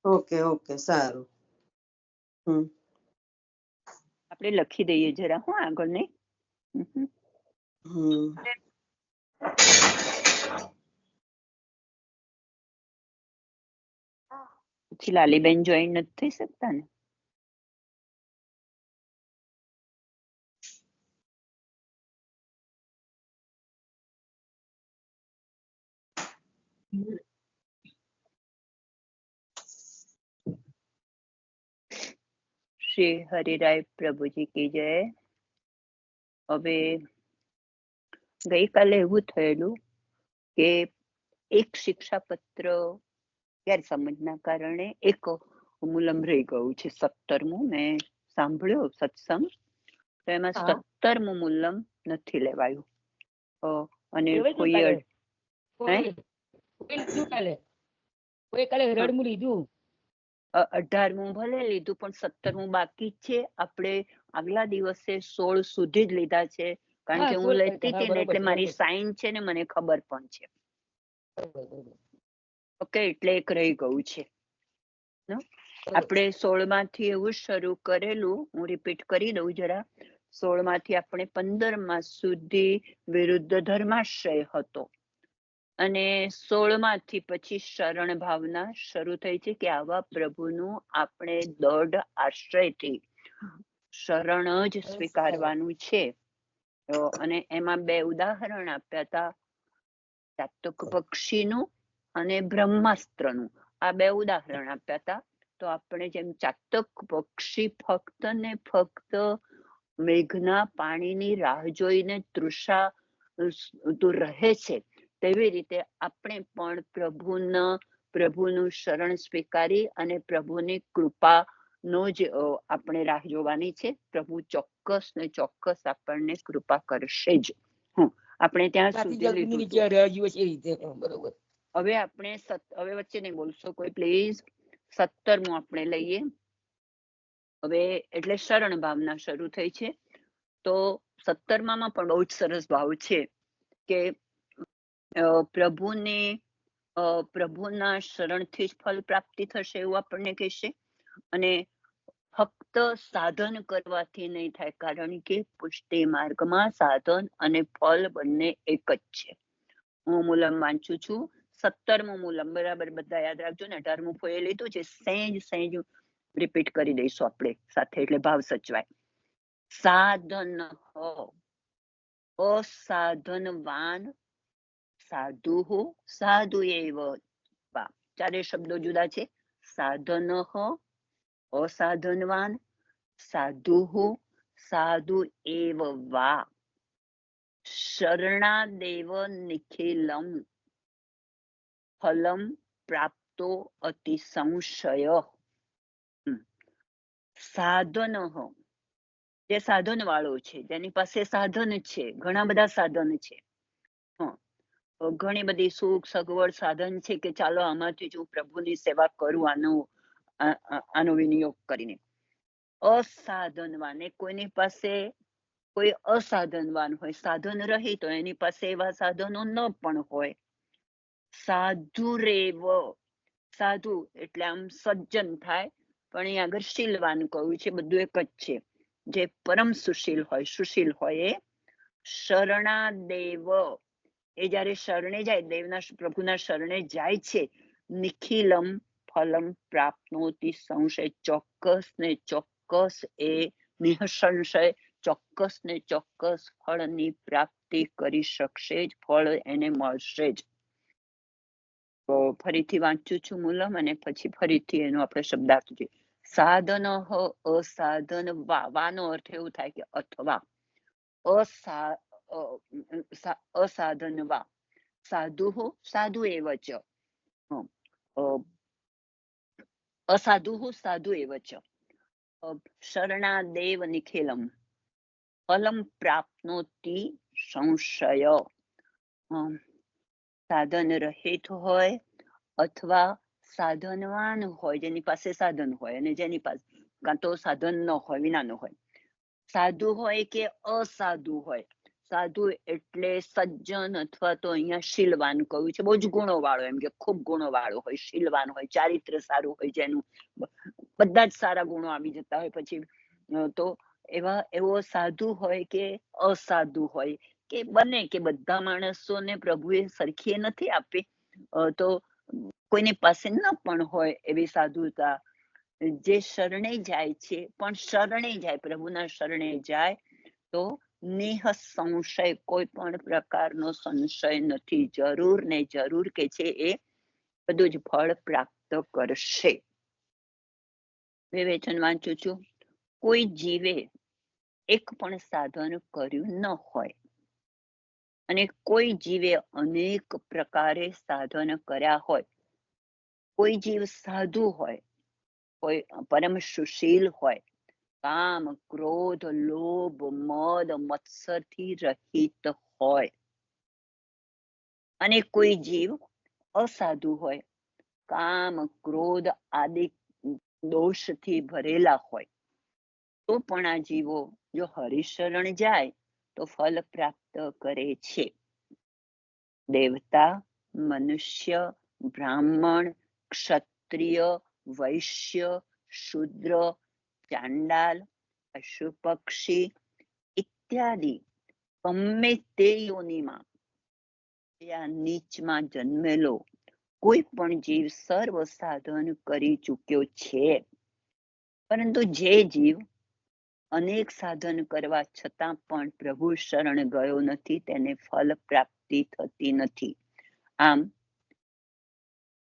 Okay okay સારું. આપણે લખી દઈએ જરા હું આગળ નહીં. પછી લાલીબેન જોઈન નથી થઈ શકતા ને? શ્રી હરિરાય પ્રભુજી કી જય. હવે ગઈકાલે એવું થયેલું કે એક શિક્ષાપત્ર ગેરસમજના કારણે એક મુલમ રહી ગયું છે. 17મું મેં સાંભળ્યો સત્સંગ, તો એમાં 17મું મુલમ નથી લેવાયું. અને કોઈ 18મું ભલે લીધું પણ 17મું બાકી જ છે. આપણે આગલા દિવસે 16 સુધી જ લીધા છે, કારણ કે હું લેતી હતી ને એટલે મારી સાઈન છે ને મને ખબર પણ છે. ઓકે, એટલે એક રહી ગયું છે. આપણે 16 માંથી એવું શરૂ કરેલું, હું રિપીટ કરી દઉં જરા. 16 માંથી આપણે 15 સુધી વિરુદ્ધ ધર્માશ્રય હતો, અને 16 માંથી પછી શરણ ભાવના શરૂ થઈ છે કે આવા પ્રભુનું આપણે દૃઢ આશ્રયથી શરણ જ સ્વીકારવાનું છે. અને એમાં 2 ઉદાહરણ આપ્યા હતા, ચાતક પક્ષીનું અને બ્રહ્માસ્ત્રનું. આ 2 ઉદાહરણ આપ્યા હતા. તો આપણે જેમ ચાતક પક્ષી ફક્ત ને ફક્ત મેઘના પાણીની રાહ જોઈને તૃષા રહે છે, તેવી રીતે આપણે પણ પ્રભુનું શરણ સ્વીકારી અને પ્રભુની કૃપાનો જ આપણે રાહ જોવાની છે. પ્રભુ ચોક્કસ ને ચોક્કસ આપણને કૃપા કરશે જ. આપણે ત્યાં સુધી લીધું. હવે આપણે હવે વચ્ચે નહીં બોલશો કોઈ પ્લીઝ. 17મું આપણે લઈએ. હવે એટલે શરણ ભાવના શરૂ થઈ છે. તો 17માં પણ બહુ જ સરસ ભાવ છે કે પ્રભુના શરણથી જ ફલ પ્રાપ્તિ થશે એવું આપણને કહેશે. અને ફક્ત સાધન કરવાથી નહીં થાય, કારણ કે પુષ્ટિ માર્ગમાં સાધન અને ફલ બંને એક જ છે. હું મુલમ વાંચું છું. 17મું મુલમ બરાબર બધા યાદ રાખજો ને. 18મું ફોએ લીધું છે, સહેજ રિપીટ કરી દઈશું આપણે સાથે, એટલે ભાવ સચવાય. સાધન અસાધનવાન સાધુ સાધુ એવ. ચારે શબ્દો જુદા છે. સાધન અસાધનવાન સાધુ સાધુ એવ વા શરણાદેવ નિખિલમ ફલમ પ્રાપ્તો અતિ સંશય. સાધન, જે સાધન વાળો છે, જેની પાસે સાધન છે, ઘણા બધા સાધન છે, ઘણી બધી સુખ સગવડ સાધન છે કે ચાલો આમાંથી જ હું પ્રભુની સેવા કરું આનો વિનિયોગ કરીને. અસાધનવાન, કોઈની પાસે કોઈ અસાધનવાન હોય, સાધન રહી તો એની પાસે એવા સાધનો ન પણ હોય. સાધુ રેવ, સાધુ એટલે આમ સજ્જન થાય, પણ અહીં આગળ શીલવાન કહ્યું છે, બધું એક જ છે. જે પરમ સુશીલ હોય એ શરણાદેવ, એ જયારે શરણે જાય, પ્રભુના શરણે જાય છે, નિખિલમ ફલમ પ્રાપ્નોતિ સંશય, ચોક્કસ ને ચોક્કસ એ નિઃસંશય ચોક્કસ ને ચોક્કસ ફળની પ્રાપ્તિ કરી શકશે જ, ફળ એને મળશે જ. તો ફરીથી વાંચું છું મુલમ, અને પછી ફરીથી એનો આપણે શબ્દાર્થ જોઈએ. સાધન અસાધન વાનો અર્થ એવું થાય કે અથવા. અસાધન વા સાધુ સાધુ એવ ચ, અસાધુ સાધુ એવ ચ શરણાદેવ નિખિલમ ફલમ પ્રાપ્નોતિ સંશય. સાધન રહિત હોય અથવા સાધનવાન હોય, જેની પાસે સાધન હોય અને જેની પાસે કાં તો સાધન ન હોય, વિના ન હોય. સાધુ હોય કે અસાધુ હોય, સાધુ એટલે સજ્જન અથવા તો અહીંયા શીલવાન કહ્યું છે, બહુ જ ગુણો વાળો, એમ કે ખૂબ ગુણો વાળો હોય, શીલવાન હોય, ચારિત્ર સારું હોય, જેનું બધા જ સારા ગુણો આવી જતા હોય. પછી તો એવો સાધુ હોય કે અસાધુ હોય, કે બને કે બધા માણસોને પ્રભુએ સરખી નથી આપી, તો કોઈની પાસે ન પણ હોય એવી સાધુતા. જે શરણે જાય છે, પણ શરણે જાય, પ્રભુના શરણે જાય તો નિહ સંશય, કોઈ પણ પ્રકારનો સંશય નથી, જરૂર ને જરૂર કે છે એ બધું જ ફળ પ્રાપ્ત કરશે. વિવેચન વાંચું છું. કોઈ જીવે એક પણ સાધન કર્યું ન હોય અને કોઈ જીવે અનેક પ્રકારે સાધન કર્યા હોય, કોઈ જીવ સાધુ હોય, કોઈ પરમ સુશીલ હોય, કામ, ક્રોધ, લોભ, મદ, મત્સરથી રહિત હોય, અને કોઈ જીવ અસાધુ હોય, કામ, ક્રોધ આદિ દોષથી ભરેલા હોય, તો પણ આ જીવો જો હરિશરણ જાય તો ફલ પ્રાપ્ત કરે છે. દેવતા, મનુષ્ય, બ્રાહ્મણ, ક્ષત્રિય, વૈશ્ય, શૂદ્ર, ચાંડાલ, પશુ પક્ષી ઇત્યાદિ ગમે તે યોનિમાં નીચમાં જન્મેલો કોઈ પણ જીવ સર્વ સાધન કરી ચૂક્યો છે. પરંતુ જે જીવ અનેક સાધન કરવા છતાં પણ પ્રભુ શરણ ગયો નથી, તેને ફલ પ્રાપ્તિ થતી નથી. આમ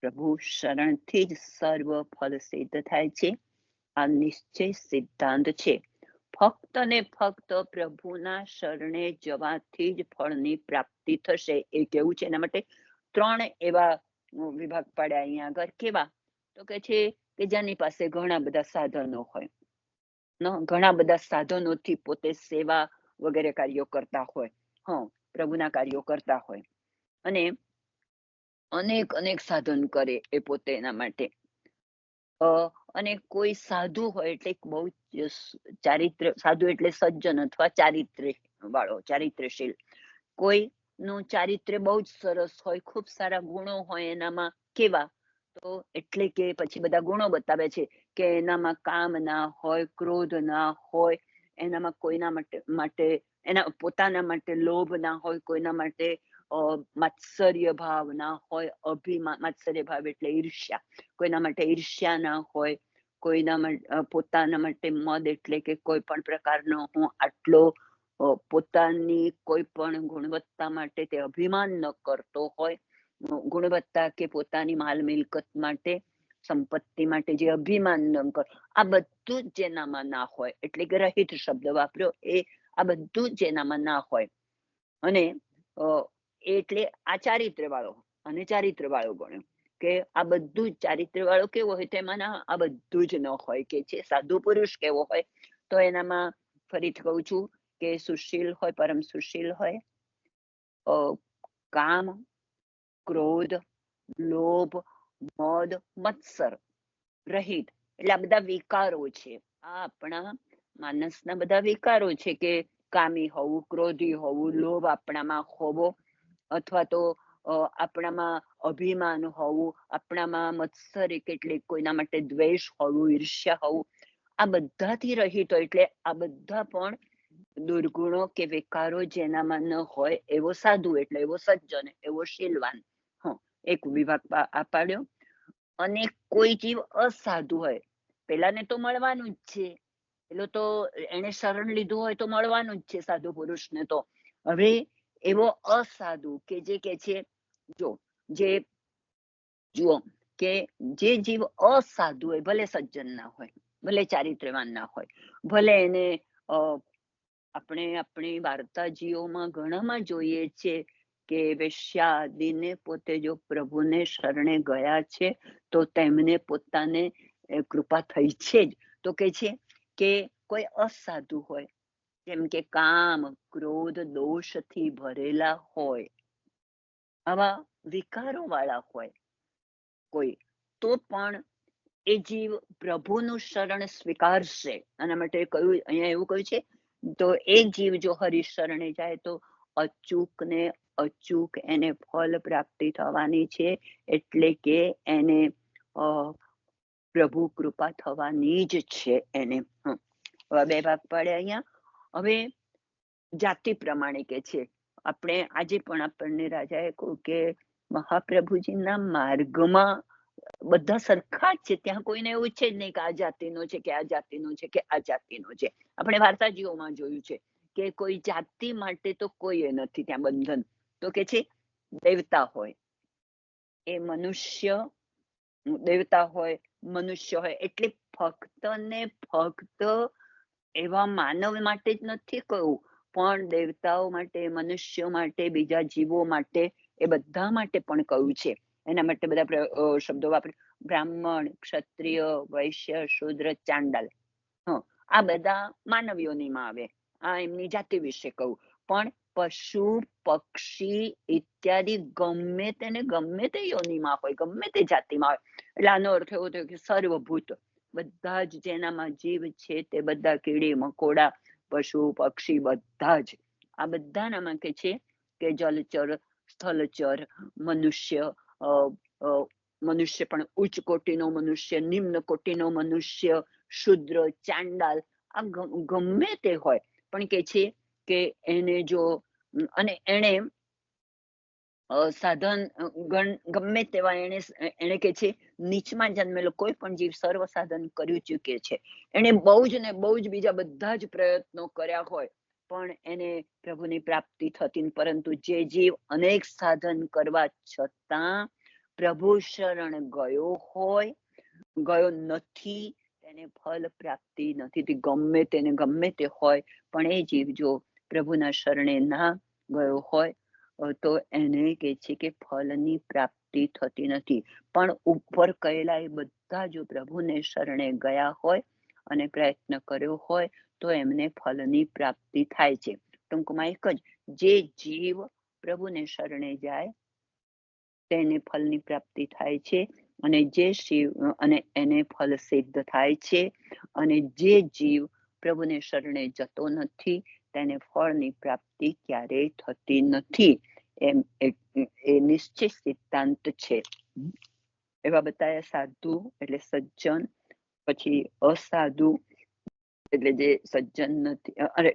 પ્રભુ શરણથી જ સર્વ ફળ સિદ્ધ થાય છે. આ નિશ્ચય સિદ્ધાંત છે. ફક્ત ને ફક્ત પ્રભુના શરણે જવાથી જ ફળની પ્રાપ્તિ થશે. એ કેવું છે, એના માટે 3 એવા વિભાગ પાડ્યા અહીંયા આગળ. કેવા? તો કે છે કે જેની પાસે ઘણા બધા સાધનો હોય, ઘણા બધા સાધનોથી પોતે સેવા વગેરે કાર્યો કરતા હોય, પ્રભુના કાર્યો કરતા હોય, અને અનેક સાધન કરે એ પોતે એના માટે. અને કોઈ સાધુ હોય એટલે બહુ ચારિત્ર, સાધુ એટલે સજ્જન અથવા ચારિત્ર્ય વાળો, ચારિત્ર્યશીલ. કોઈનું ચારિત્ર્ય બહુ જ સરસ હોય, ખૂબ સારા ગુણો હોય એનામાં. કેવા? તો એટલે કે પછી બધા ગુણો બતાવે છે કે એનામાં કામ ના હોય, ક્રોધ ના હોય, એનામાં કોઈના માટે એના પોતાના માટે લોભ ના હોય, કોઈના માટે માત્સર્ય ભાવ ના હોય, માત્સર્ય ભાવ એટલે ઈર્ષ્યા, કોઈના માટે ઈર્ષ્યા ના હોય, કોઈના પોતાના માટે મદ એટલે કે કોઈ પણ પ્રકારનો હું આટલો પોતાની કોઈ પણ ગુણવત્તા માટે તે અભિમાન ન કરતો હોય, ગુણવત્તા કે પોતાની માલ મિલકત માટે, સંપત્તિ માટે જે અભિમાન ન કર, આ બધું જ જેનામાં ના હોય, એટલે કે રહિત શબ્દ વાપર્યો, એ આ બધું જ જેનામાં ના હોય. અને એટલે આ ચારિત્ર વાળો, અને ચારિત્ર વાળો ગણ્યો કે આ બધું જ ચારિત્ર વાળો કેવો હોય, તેમાં આ બધું જ ન હોય. કે છે સાધુ પુરુષ કેવો હોય, તો એનામાં ફરીથી કહું છું કે સુશીલ હોય, પરમ સુશીલ હોય, કામ, ક્રોધ, લોભ, મદ, મત્સર રહિત. એટલે આ બધા વિકારો છે, આ આપણા માનસના બધા વિકારો છે, કે કામી હોવું, ક્રોધી હોવું, લોભ આપણામાં હોવો, અથવા તો આપણામાં અભિમાન હોવું, આપણામાં મત્સર કેટલીક કોઈના માટે દ્વેષ હોવું, ઈર્ષ્યા હોવું, આ બધાથી રહિત હોય. એટલે આ બધા પણ દુર્ગુણો કે વિકારો જેનામાં ન હોય એવો સાધુ, એટલે એવો સજ્જન, એવો શીલવાન. એક વિભાગ પાડ્યો. અને કોઈ જીવ અસાધુ હોય, પેલાને તો મળવાનું જ છે, પેલો તો એને શરણ લીધું હોય તો મળવાનું જ છે સાધુ પુરુષને. તો હવે એવો અસાધુ કે જે કે છે, જુઓ કે જે જીવ અસાધુ હોય, ભલે સજ્જન ના હોય, ભલે ચારિત્ર્યવાન ના હોય, ભલે એને આપણે આપણી વાર્તાજીઓમાં ઘણામાં જોઈએ છે કે વેશ્યા આદિને પોતે જો પ્રભુને શરણે ગયા છે તો તેમને પોતાને કૃપા થઈ છે જ. તો કે છે કે કોઈ અસાધુ હોય, જેમ કે કામ, ક્રોધ, દોષથી ભરેલા હોય, આવા વિકારો વાળા હોય કોઈ, તો પણ એ જીવ પ્રભુનું શરણ સ્વીકારશે. આના માટે કહ્યું, અહીંયા એવું કહ્યું છે, તો એ જીવ જો હરિશરણે જાય તો અચૂક ને અચૂક એને ફળ પ્રાપ્તિ થવાની છે, એટલે કે એને પ્રભુ કૃપા થવાની જ છે એને. હવે બે ભાગ પડે અહીંયા. હવે જાતિ પ્રમાણે કે છે, આપણે આજે પણ આપણને રાજાએ કહ્યું કે મહાપ્રભુજીના માર્ગમાં બધા સરખા જ છે, ત્યાં કોઈને એવું છે જ નહીં કે આ જાતિનો છે કે આ જાતિનો છે કે આ જાતિનો છે. આપણે વાર્તાજીઓમાં જોયું છે કે કોઈ જાતિ માટે તો કોઈ નથી ત્યાં બંધન. તો કે છે દેવતા હોય એ મનુષ્ય, દેવતા હોય મનુષ્ય હોય, એટલે ફક્ત ને ફક્ત એવા માનવ માટે જ નથી કહ્યું, પણ દેવતાઓ માટે, મનુષ્યો માટે, બીજા જીવો માટે, એ બધા માટે પણ કહ્યું છે. એના માટે બધા શબ્દો વાપરે, બ્રાહ્મણ, ક્ષત્રિય, વૈશ્ય, શૂદ્ર, ચાંડાલ. આ બધા માનવ યોનિમાં આવે, આ એમની જાતિ વિશે કહું. પણ પશુ, પક્ષી ઇત્યાદિ ગમે તેને ગમે તે યોનિમાં હોય, ગમે તે જાતિમાં હોય, એટલે આનો અર્થ એવો થયો કે સર્વભૂત, બધા જ જેનામાં જીવ છે તે બધા, કીડી મકોડા, પશુ પક્ષી, બધા જ, આ બધાનામાં કે છે કે જલચર, સ્થલચર, મનુષ્ય, મનુષ્ય પણ ઉચ્ચ કોટીનો મનુષ્ય, નિમ્ન કોટીનો મનુષ્ય, શુદ્ર, ચાંડાલ, આ ગમે તે હોય, પણ કે છે કે એને જો, અને એને સાધન ગમે તેવા એને કે છે નીચમાં જન્મેલો કોઈ પણ જીવ સર્વ સાધન કરી ચૂકે છે. એને બહુ જ ને બહુ જ બીજા બધા જ પ્રયત્નો કર્યા હોય, પણ એને પ્રભુની પ્રાપ્તિ થતી, પરંતુ જે જીવ અનેક સાધન કરવા છતાં પ્રભુ શરણ ગયો હોય, ગયો નથી, તેને ફળ પ્રાપ્તિ નથી. ગમે તેને ગમે તે હોય, પણ એ જીવ જો પ્રભુના શરણે ના ગયો હોય તો એને કે છે કે ફળની પ્રાપ્તિ થતી નથી. પણ ઉપર કહેલા એ બધા જો પ્રભુને શરણે ગયા હોય અને પ્રયત્ન કર્યો હોય તો એમને ફળની પ્રાપ્તિ થાય છે. ટૂંકમાં એક જ, જે જીવ પ્રભુને શરણે જાય તેને ફળની પ્રાપ્તિ થાય છે, અને જે શિવ અને એને ફળ સિદ્ધ થાય છે, અને જે જીવ પ્રભુને શરણે જતો નથી તેને ફળની પ્રાપ્તિ ક્યારેય થતી નથી. એમ એ નિશ્ચિત સિદ્ધાંત છે. એવા બતાયા સાધુ એટલે સજ્જન, પછી અસાધુ એટલે જે સજ્જન નથી, અરે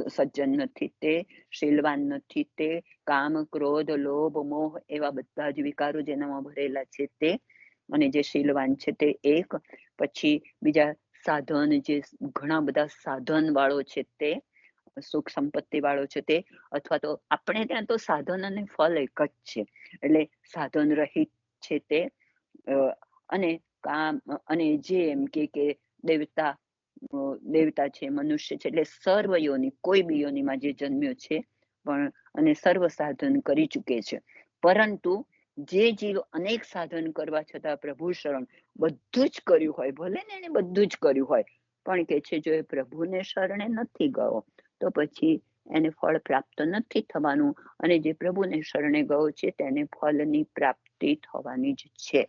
સજ્જન નથી તે, શીલવાન નથી તે, કામ, ક્રોધ, લોભ, મોહ એવા બધા જ વિકારો જેનામાં ભરેલા છે તે, અને જે શીલવાન છે તે એક. પછી બીજા સાધન, જે ઘણા બધા સાધન વાળો છે તે, સુખ સંપત્તિ વાળો છે તે, અથવા તો આપણે ત્યાં તો સાધન અને ફળ એક જ છે, એટલે સાધન રહિત છે તે, અને કામ, અને જે એમ કે દેવતા, દેવતા છે, મનુષ્ય છે, એટલે સર્વ યોની, કોઈ બી યોનીમાં જે જન્મ્યો છે પણ, અને સર્વ સાધન કરી ચૂકે છે. પરંતુ જે જીવ અનેક સાધન કરવા છતાં પ્રભુ શરણ બધું જ કર્યું હોય, ભલે ને એને બધું જ કર્યું હોય, પણ કે છે જો એ પ્રભુને શરણે નથી ગયો તો પછી એને ફળ પ્રાપ્ત નથી થવાનું, અને જે પ્રભુને શરણે ગયો છે તેને ફળની પ્રાપ્તિ થવાની જ છે.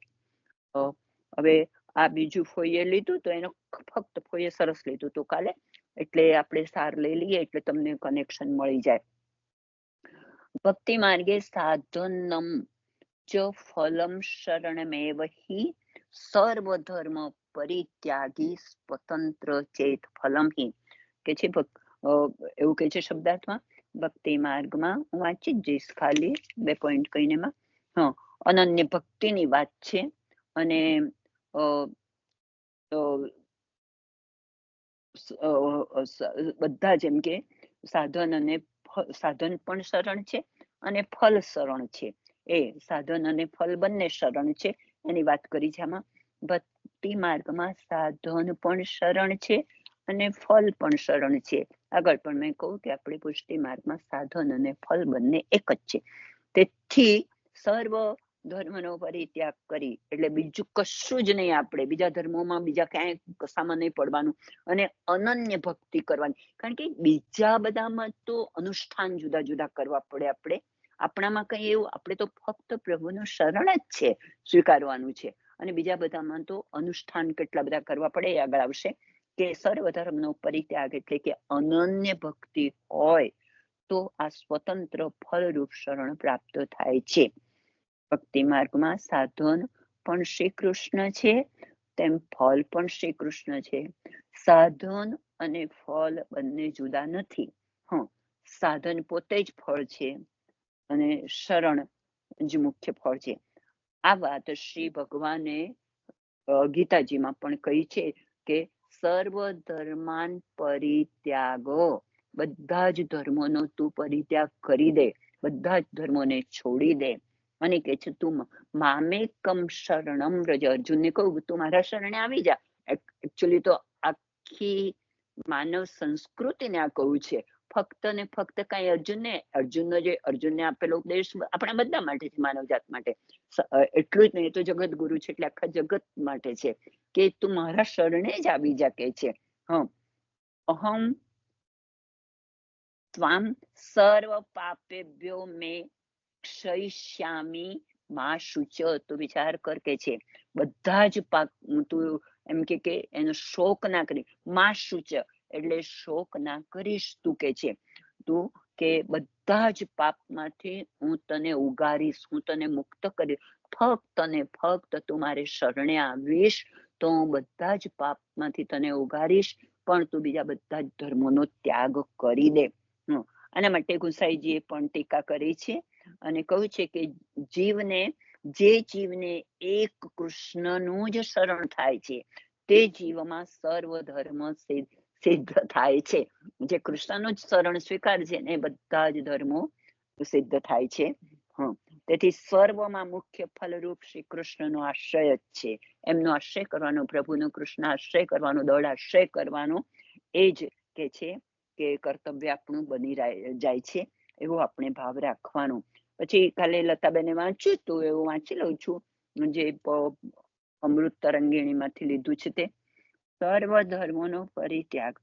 હવે આ બીજું ફોઈએ લીધું તો એનો ફક્ત ફોઈએ સરસ લીધું હતું કાલે, એટલે આપણે સાર લઈ લઈએ એટલે તમને કનેક્શન મળી જાય. ભક્તિ માર્ગે સાધનમ ચ ફલમ શરણમેવ હિ સર્વધર્મ પરિત્યાગી સ્વતંત્ર ચેત ફલમ હિ. કે છે એવું કે છે શબ્દાર્થમાં, ભક્તિ માર્ગમાં, હું વાંચી જ જઈશ ખાલી 2 પોઈન્ટ કહીને માં, અનન્ય ભક્તિની વાત છે, અને બધા જેમ કે સાધન અને સાધન પણ શરણ છે અને ફલ શરણ છે. એ સાધન અને ફલ બંને શરણ છે એની વાત કરી છે આમાં. ભક્તિ માર્ગમાં સાધન પણ શરણ છે અને ફલ પણ શરણ છે. આગળ પણ મેં કહું કે આપણે પુષ્ટિ માર્ગમાં સાધન અને ફલ બંને એક જ છે. તેથી સર્વ ધર્મનો પરિત્યાગ કરી, એટલે બીજું કશું જ નહીં, આપણે બીજા ધર્મોમાં બીજા ક્યાંય કશામાં નહીં પડવાનું, અને અનન્ય ભક્તિ કરવાની. કારણ કે બીજા બધામાં તો અનુષ્ઠાન જુદા જુદા કરવા પડે, આપણે આપણામાં કઈ એવું, આપણે તો ફક્ત પ્રભુનું શરણ જ છે સ્વીકારવાનું છે, અને બીજા બધામાં તો અનુષ્ઠાન કેટલા બધા કરવા પડે એ આગળ આવશે. કે સર્વ ધર્મનો પરિત્યાગ એટલે કે અનન્ય ભક્તિ હોય તો આ સ્વતંત્ર ફળરૂપ શરણ પ્રાપ્ત થાય છે. ભક્તિ માર્ગમાં સાધન પણ શ્રી કૃષ્ણ છે, તેમ ફળ પણ શ્રી કૃષ્ણ છે. સાધન અને ફળ બંને જુદા નથી. સાધન પોતે જ ફળ છે અને શરણ જ મુખ્ય ફળ છે. આ વાત શ્રી ભગવાને ગીતાજીમાં પણ કહી છે કે સર્વ ધર્માન પરિત્યાગો, બધા જ ધર્મોનો તું પરિત્યાગ કરી દે, બધા જ ધર્મોને છોડી દે. અને કે છે તું મામેકમ શરણમ વ્રજ. અર્જુનને કહું તું મારા શરણે આવી જા. એકચ્યુઅલી તો આખી માનવ સંસ્કૃતિને આ કહું છે. ફક્ત ને ફક્ત કઈ અર્જુનને આપેલો ઉપદેશ આપણા બધા માટે છે, માનવ જાત માટે. એટલું જ નહીં, તો જગત ગુરુ છે એટલે આખા જગત માટે છે કે તું મારા શરણે જ આવી જા કે છે. અહમ ત્વામ સર્વ પાપેભ્યો મે ક્ષયિષ્યામિ મા શુચ. તો વિચાર કર કે છે બધા જ પાપ તું એમ કે એનો શોક ના કરી. મા શુચ એટલે શોક ના કરીશ તું કે છે. તું કે બધા જ પાપમાંથી હું તને ઉગારીશ, હું તને મુક્ત કરીશ. ફક્ત ને ફક્ત તું મારે શરણે આવીશ તો હું બધા જ પાપમાંથી તને ઉગારીશ, પણ તું બીજા બધા જ ધર્મોનો ત્યાગ કરી દે. આના માટે ગુસાઈજીએ પણ ટીકા કરી છે અને કહ્યું છે કે જે જીવને એક કૃષ્ણનું જ શરણ થાય છે તે જીવમાં સર્વ ધર્મ સિદ્ધ થાય છે. જે કૃષ્ણનું જ શરણ સ્વીકાર છે ને બધા જ ધર્મો સિદ્ધ થાય છે. તેથી સર્વમાં મુખ્ય ફલરૂપ શ્રી કૃષ્ણનો આશ્રય જ છે. એમનો આશ્રય કરવાનો, પ્રભુનો કૃષ્ણ આશ્રય કરવાનો, દળ આશ્રય કરવાનો, એ જ કે છે કે કર્તવ્ય આપણું બની જાય છે. એવો આપણે ભાવ રાખવાનો. પછી કાલે લતાબેને વાંચ્યું હતું, એવું વાંચી લઉં છું, જે અમૃત તરંગીણીમાંથી લીધું છે તે. સર્વ ધર્મોનો પરિત્યાગ.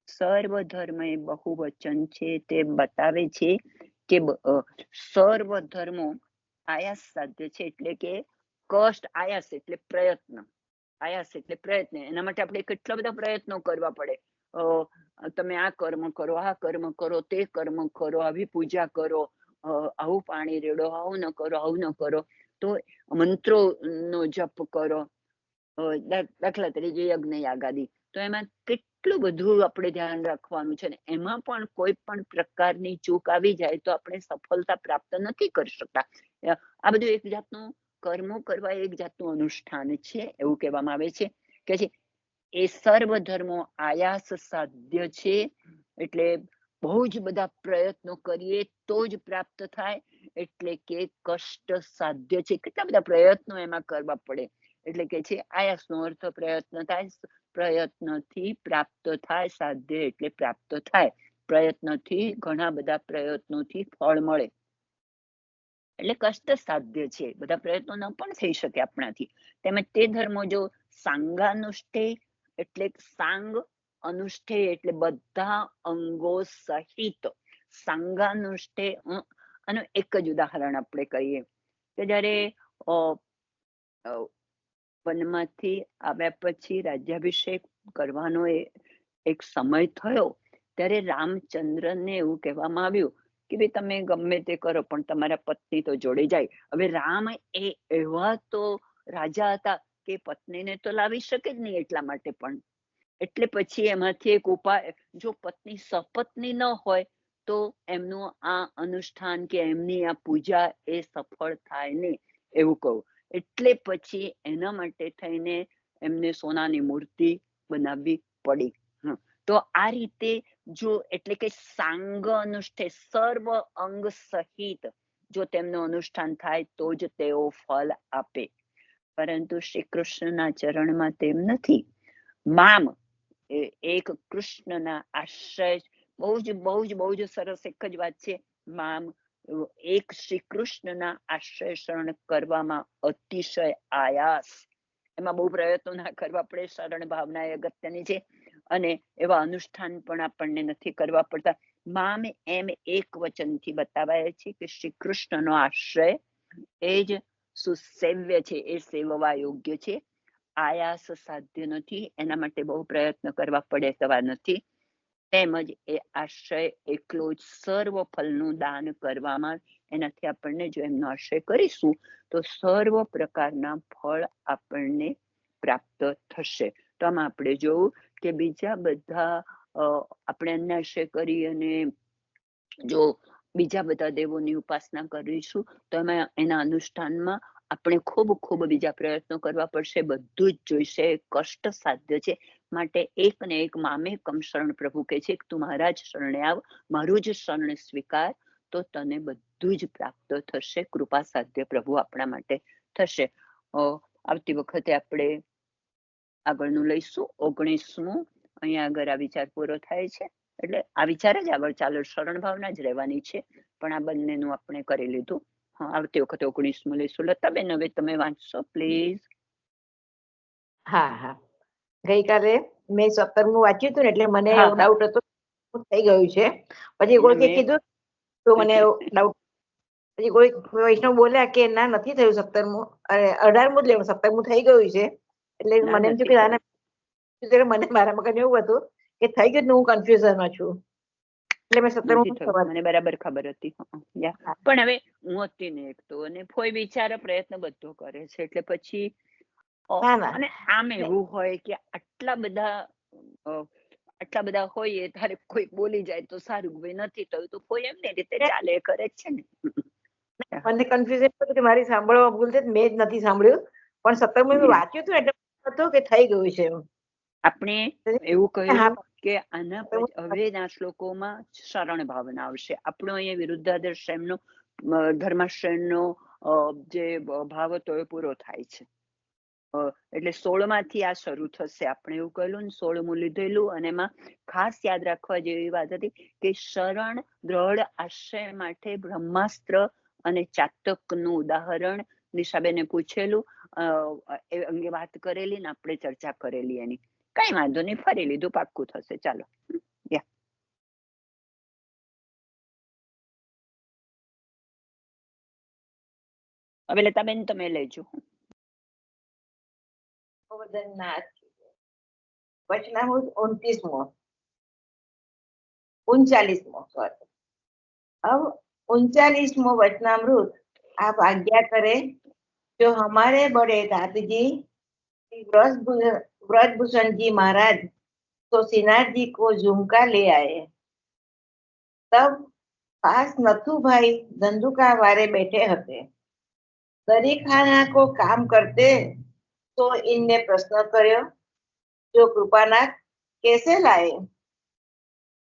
સર્વ ધર્મ એ બહુવચન છે. તે બતાવે છે કે સર્વ ધર્મો આયાસ સાધ્ય છે, એટલે કે કષ્ટ. આયાસ એટલે પ્રયત્ન, આયાસ એટલે પ્રયત્ન. એના માટે આપણે કેટલા બધા પ્રયત્નો કરવા પડે. તમે આ કર્મ કરો, આ કર્મ કરો, તે કર્મ કરો, આવી પૂજા કરો, આવું પાણી રેડો, આવું ન કરો, આવું ન કરો, તો મંત્રો નો જપ કરો, દાખલા તરીકે યજ્ઞ યાગાદી. તો એમાં કેટલું બધું આપણે ધ્યાન રાખવાનું છે ને એમાં પણ કોઈ પણ પ્રકારની ચૂક આવી જાય તો આપણે સફળતા પ્રાપ્ત નથી કરી શકતા. આ બધું એક જાતનું કર્મો કરવા એક જાતનું અનુષ્ઠાન છે, એવું કહેવામાં આવે છે કે એ સર્વ ધર્મો આયાસ સાધ્ય છે. એટલે બહુ જ બધા પ્રયત્નો કરીએ તો જ પ્રાપ્ત થાય, એટલે કે કષ્ટ સાધ્ય છે. કેટલા બધા પ્રયત્નો એમાં કરવા પડે. એટલે કે છે આયાસનો અર્થ પ્રયત્ન થાય, પ્રયત્નથી પ્રાપ્ત થાય. સાધ્ય એટલે પ્રાપ્ત થાય. પ્રયત્નથી, ઘણા બધા પ્રયત્નોથી ફળ મળે એટલે કષ્ટ સાધ્ય છે. બધા પ્રયત્નો ન પણ થઈ શકે આપણાથી. તેમજ તે ધર્મો જો સાંગાનુષ્ઠે એટલે સાંગ, અનુષ્ઠે એટલે બધા અંગો સહિત. સાંગાનુષ્ઠે આનું એક જ ઉદાહરણ આપણે કહીએ કે જયારે વનમાંથી આવ્યા પછી રાજ્યાભિષેક કરવાનો એક સમય થયો, ત્યારે રામચંદ્રને એવું કહેવામાં આવ્યું કે ભાઈ તમે ગમે તે કરો પણ તમારા પત્ની તો જોડે જાય. હવે રામ એવા તો રાજા હતા કે પત્નીને તો લાવી શકે જ નહીં એટલા માટે પણ. એટલે પછી એમાંથી એક ઉપાય, જો પત્ની સપત્ની ન હોય તો એમનું આ અનુષ્ઠાન કે એમની આ પૂજા એ સફળ થાય નહીં, એવું કહું. એટલે પછી એના માટે થઈને એમને સોનાની મૂર્તિ બનાવવી પડી. તો આ રીતે જો એટલે કે સાંગ અનુષ્ઠે સર્વ અંગ સહિત જો તેમનું અનુષ્ઠાન થાય તો જ તેઓ ફળ આપે. પરંતુ શ્રી કૃષ્ણના ચરણમાં તેમ નથી. મામ એક કૃષ્ણના આશ્રય, બહુ જ સરસ એક જ વાત છે. મામ એક શ્રી કૃષ્ણના આશ્રય શરણ કરવામાં અતિશય આયાસ. એમાં બહુ પ્રયત્નો ના કરવા પડે. શરણ ભાવના એ અગત્યની છે અને એવા અનુષ્ઠાન પણ આપણને નથી કરવા પડતા. મામ એમ એક વચનથી બતાવાય છે કે શ્રી કૃષ્ણનો આશ્રય એ જ સુસેવ્ય છે, એ સેવવા યોગ્ય છે. આયાસ સાધ્ય નથી, એના માટે બહુ પ્રયત્ન કરવા પડે તેવા નથી. તેમજ એ આશ્રય એકલો જ સર્વ ફલનું દાન કરવામાં, એનાથી આપણને જો એમનો આશ્રય કરીશું તો સર્વ પ્રકારના ફળ આપણને પ્રાપ્ત થશે. તો આમાં આપણે જોવું કે બીજા બધા આપણે એમને આશ્રય કરી અને જો બીજા બધા દેવોની ઉપાસના કરીશું તો એમાં એના અનુષ્ઠાનમાં આપણે ખૂબ ખૂબ બીજા પ્રયત્નો કરવા પડશે. બધું જ જોઈશે, કષ્ટ સાધ્ય છે. માટે એક ને એક મામેકમ શરણ પ્રભુ કહે છે કે તું મારા જ શરણે આવ, મારું જ શરણ સ્વીકાર, તો તને બધું જ પ્રાપ્ત થશે. કૃપા સાધ્ય પ્રભુ આપણા માટે થશે. આવતી વખતે આપણે આગળનું લઈશું 19મું. અહીંયા આગળ આ વિચાર પૂરો થાય છે. એટલે આ વિચાર જ આગળ ચાલો, શરણ ભાવના જ રહેવાની છે, પણ આ બંનેનું આપણે કરી લીધું. આવતી વખતે 19મું લઈશું. લતાબેન હવે તમે વાંચશો પ્લીઝ. હા, ગઈકાલે મેં 17મું વાંચ્યું હતું ને એટલે મને ડાઉટ હતો થઈ ગયું છે. પછી કોઈકે કીધું તો મને ડાઉટ, પછી કોઈ વૈષ્ણવ બોલ્યા કે ના નથી થયું 17મું, અને 18મું જ લેવું, 17મું થઈ ગયું છે. એટલે મને એમ થયું કે મને મારા મગજ એવું હતું કે થઈ ગયું, હું કન્ફ્યુઝનમાં છું. એટલે મેં 17મું મને બરાબર ખબર હતી. પણ હવે હું હતી ને એક તો, અને કોઈ વિચાર પ્રયત્ન બધો કરે છે, એટલે પછી અને આમ એવું હોય કે આટલા બધા હોય ત્યારે કોઈ બોલી જાય તો સારું, ભાઈ નથી થયું તો કોઈ એમની રીતે ચાલે કરે છે ને. મને કન્ફ્યુઝન હતું કે મારી સાંભળવા ભૂલ થઈ, મેં જ નથી સાંભળ્યું, પણ 17મું વાંચ્યું હતું એટલે હતું કે થઈ ગયું છે. આપણે એવું કહ્યું કે આના પછી હવેના શ્લોકોમાં શરણ ભાવના આવશે. આપણો અહીંયા વિરુદ્ધાશ્રમનો ધર્માશ્રમનો જે ભાવ હતો એ પૂરો થાય છે. એટલે 16માંથી આ શરૂ થશે. આપણે એવું કહેલું ને 16મું લીધેલું, અને એમાં ખાસ યાદ રાખવા જેવી વાત હતી કે શરણ દ્રઢ આશ્રય માટે બ્રહ્માસ્ત્ર અને ચાતકનું ઉદાહરણ નિશાબેને પૂછેલું, એ અંગે વાત કરેલી ને આપણે ચર્ચા કરેલી એની. કઈ વાંધો નહીં, ફરી લીધું, પાક્કું થશે. ચાલો. હવે લતાબેન તમે લેજો. વચનામૃત 39મો સોરી, अब 39वां वचनामृत आप आज्ञा करें जो हमारे बड़े दादाजी व्रजभूषण जी महाराज तो श्रीनाथ जी को झुमका ले आए। तब पास नथु भाई धंधुका वारे बैठे हते। दरीखाना को काम करते तो इनने प्रश्न कर्यो, जो कृपानाथ कैसे लाए?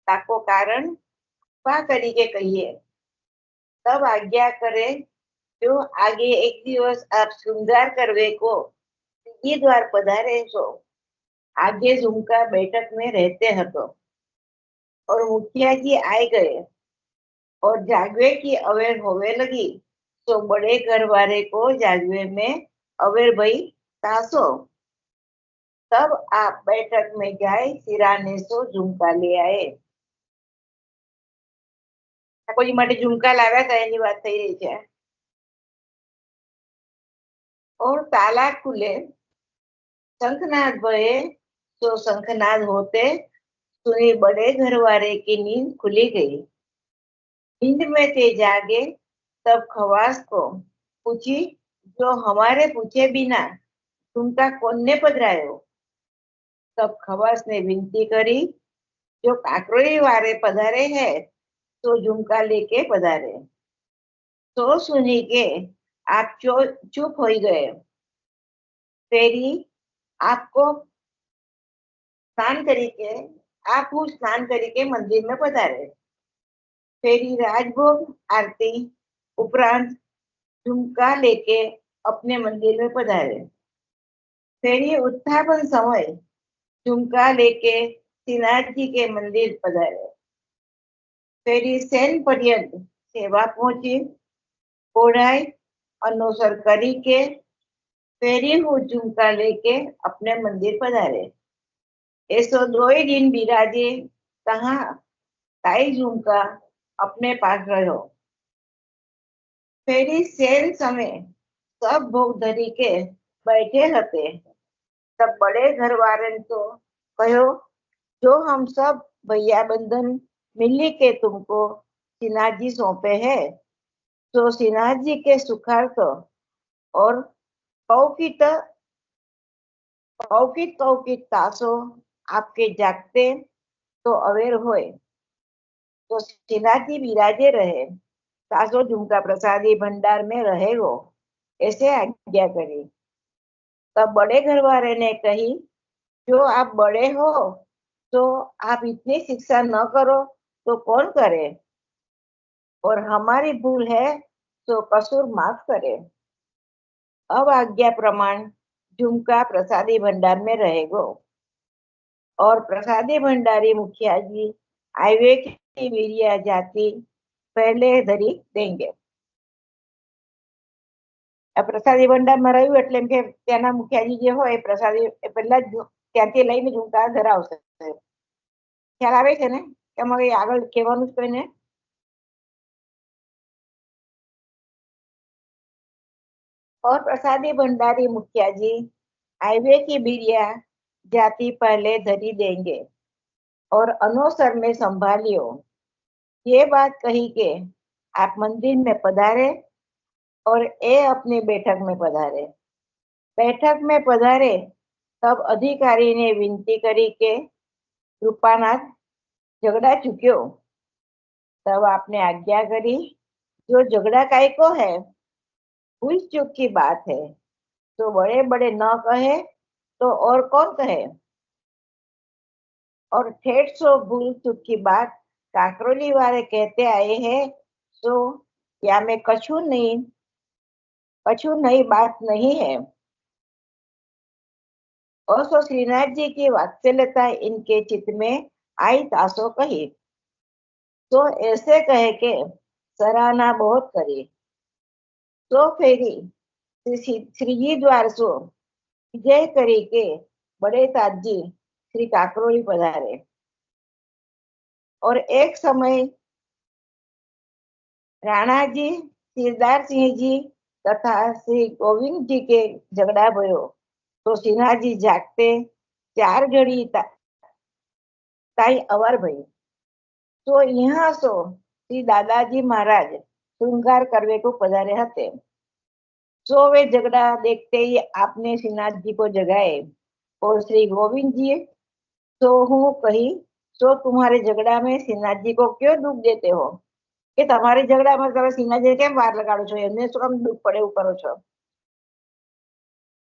ताको कारण कृपा करी के कहिए। तब आज्ञा करे जो आगे एक दिवस आप श्रृंगार करवे को तीजे द्वार पधारे सो आगे झुमका बैठक में रहते हतो और मुखिया जी आए गए और जागवे की अवेर होवे लगी, तो बड़े घर वाले को जागवे में अवेर भई तासो। तब आप बैठक में जाए सिराने सो झुमका ले आए। કોઈ માટે ઝુમકા લાવ્યા હતા એની વાત થઈ રહી છે. और ताला खुले शंखनाद भये तो शंखनाद होते सुनी बड़े घर वाले की नींद खुली गई। नींद में थे जागे तब खवास को पूछी, जो हमारे पूछे बिना झुमका कौन ने पधरायो? तब खवास ने विनती करी, जो काकरोई वारे पधारे है तो झुमका लेके पधारे। तो सुनी के आप चुप हो गए। फेरी आपको स्नान करके मंदिर में पधारे। फेरी राजभोग आरती उपरांत झुमका लेके अपने मंदिर में पधारे। फेरी उत्थापन समय झुमका लेके श्रीनाथ जी के मंदिर पधारे। फेरी सेन पर्यंत सेवा पहुंची, ओढ़ाई अनुसर करी के फेरी हूँ झुमका लेके अपने मंदिर पधारे। ऐसो 2 दिन बिराजे तहाँ ताई झुमका अपने पास रहो। फेरी सेन समय सब भोग धरी के बैठे हते। तब बड़े घर वाले तो कहो, जो हम सब भैया बंधन मिली के तुमको श्रीनाथ जी सौंपे हैं, तो श्रीनाथ जी के सुखार्थ और कौकित कौकित कौकित तासो आपके जागते तो अवेर होए, तो श्रीनाथ जी विराजे रहे, तासो झुमका प्रसादी भंडार में रहेगो, ऐसे आज्ञा करी। तब बड़े घर वाले ने कही, जो आप बड़े हो तो आप इतनी शिक्षा न करो तो कौन करे, और हमारी भूल है तो कसूर माफ करे। अब आज्ञा प्रमाण झुमका प्रसादी भंडार में रहेगो, और प्रसादी भंडारी मुखिया जी आयवे की वीरिया जाति पहले धरी देंगे। પ્રસાદી ભંડારમાં રહ્યું એટલે એમ કે ત્યાંના મુખિયાજી જે હોય પ્રસાદી પહેલા જ ત્યાંથી લઈને ઝુમકા ધરાવશે। ખ્યાલ આવે છે ને? એમાં કઈ આગળ કહેવાનું જ કોઈને? और प्रसादी भंडारी मुखिया जी आयवे की बिरिया जाति पहले धरी देंगे, और अनोसर में संभालियो। ये बात कही के आप मंदिर में पधारे और ए अपनी बैठक में पधारे। बैठक में पधारे तब अधिकारी ने विनती करी के कृपानाथ झगड़ा चुक्यो। तब आपने आज्ञा करी, जो झगड़ा काय को है, भूल चूक की बात है, तो बड़े बड़े न कहे तो और कौन कहे, और ठेठ सो भूल चूक की बात काकरोली वाले कहते आए हैं, तो या में कछु नई बात नहीं है। और सो श्रीनाथ जी की वात्सल्यता इनके चित्त में आई तासो कही, तो ऐसे कहे के सराहना बहुत करी। तो फेरी श्रीजी द्वार सो विजय करी के बड़े ताजी श्री काकरोली पधारे। और एक समय राणा जी, सिरदार सिंह जी तथा श्री गोविंद जी के झगड़ा भयो, तो सिन्हा जी जागते 4 घड़ी ताई अवर भई। तो यहाँ सो श्री दादाजी महाराज श्रृंगार करवे को पधारे हते। सो वे झगड़ा देखते ही आपने श्रीनाथ जी को जगाए, और श्री गोविंद जी तो हूँ कही, तो तुम्हारे झगड़ा में श्रीनाथ जी को क्यों दुख देते हो, कि તમારી ઝઘડામાં તમે શ્રીનાથજી કેમ વાર લગાડો છો, એમને શું કામ દુઃખ પડે એવું કરો છો।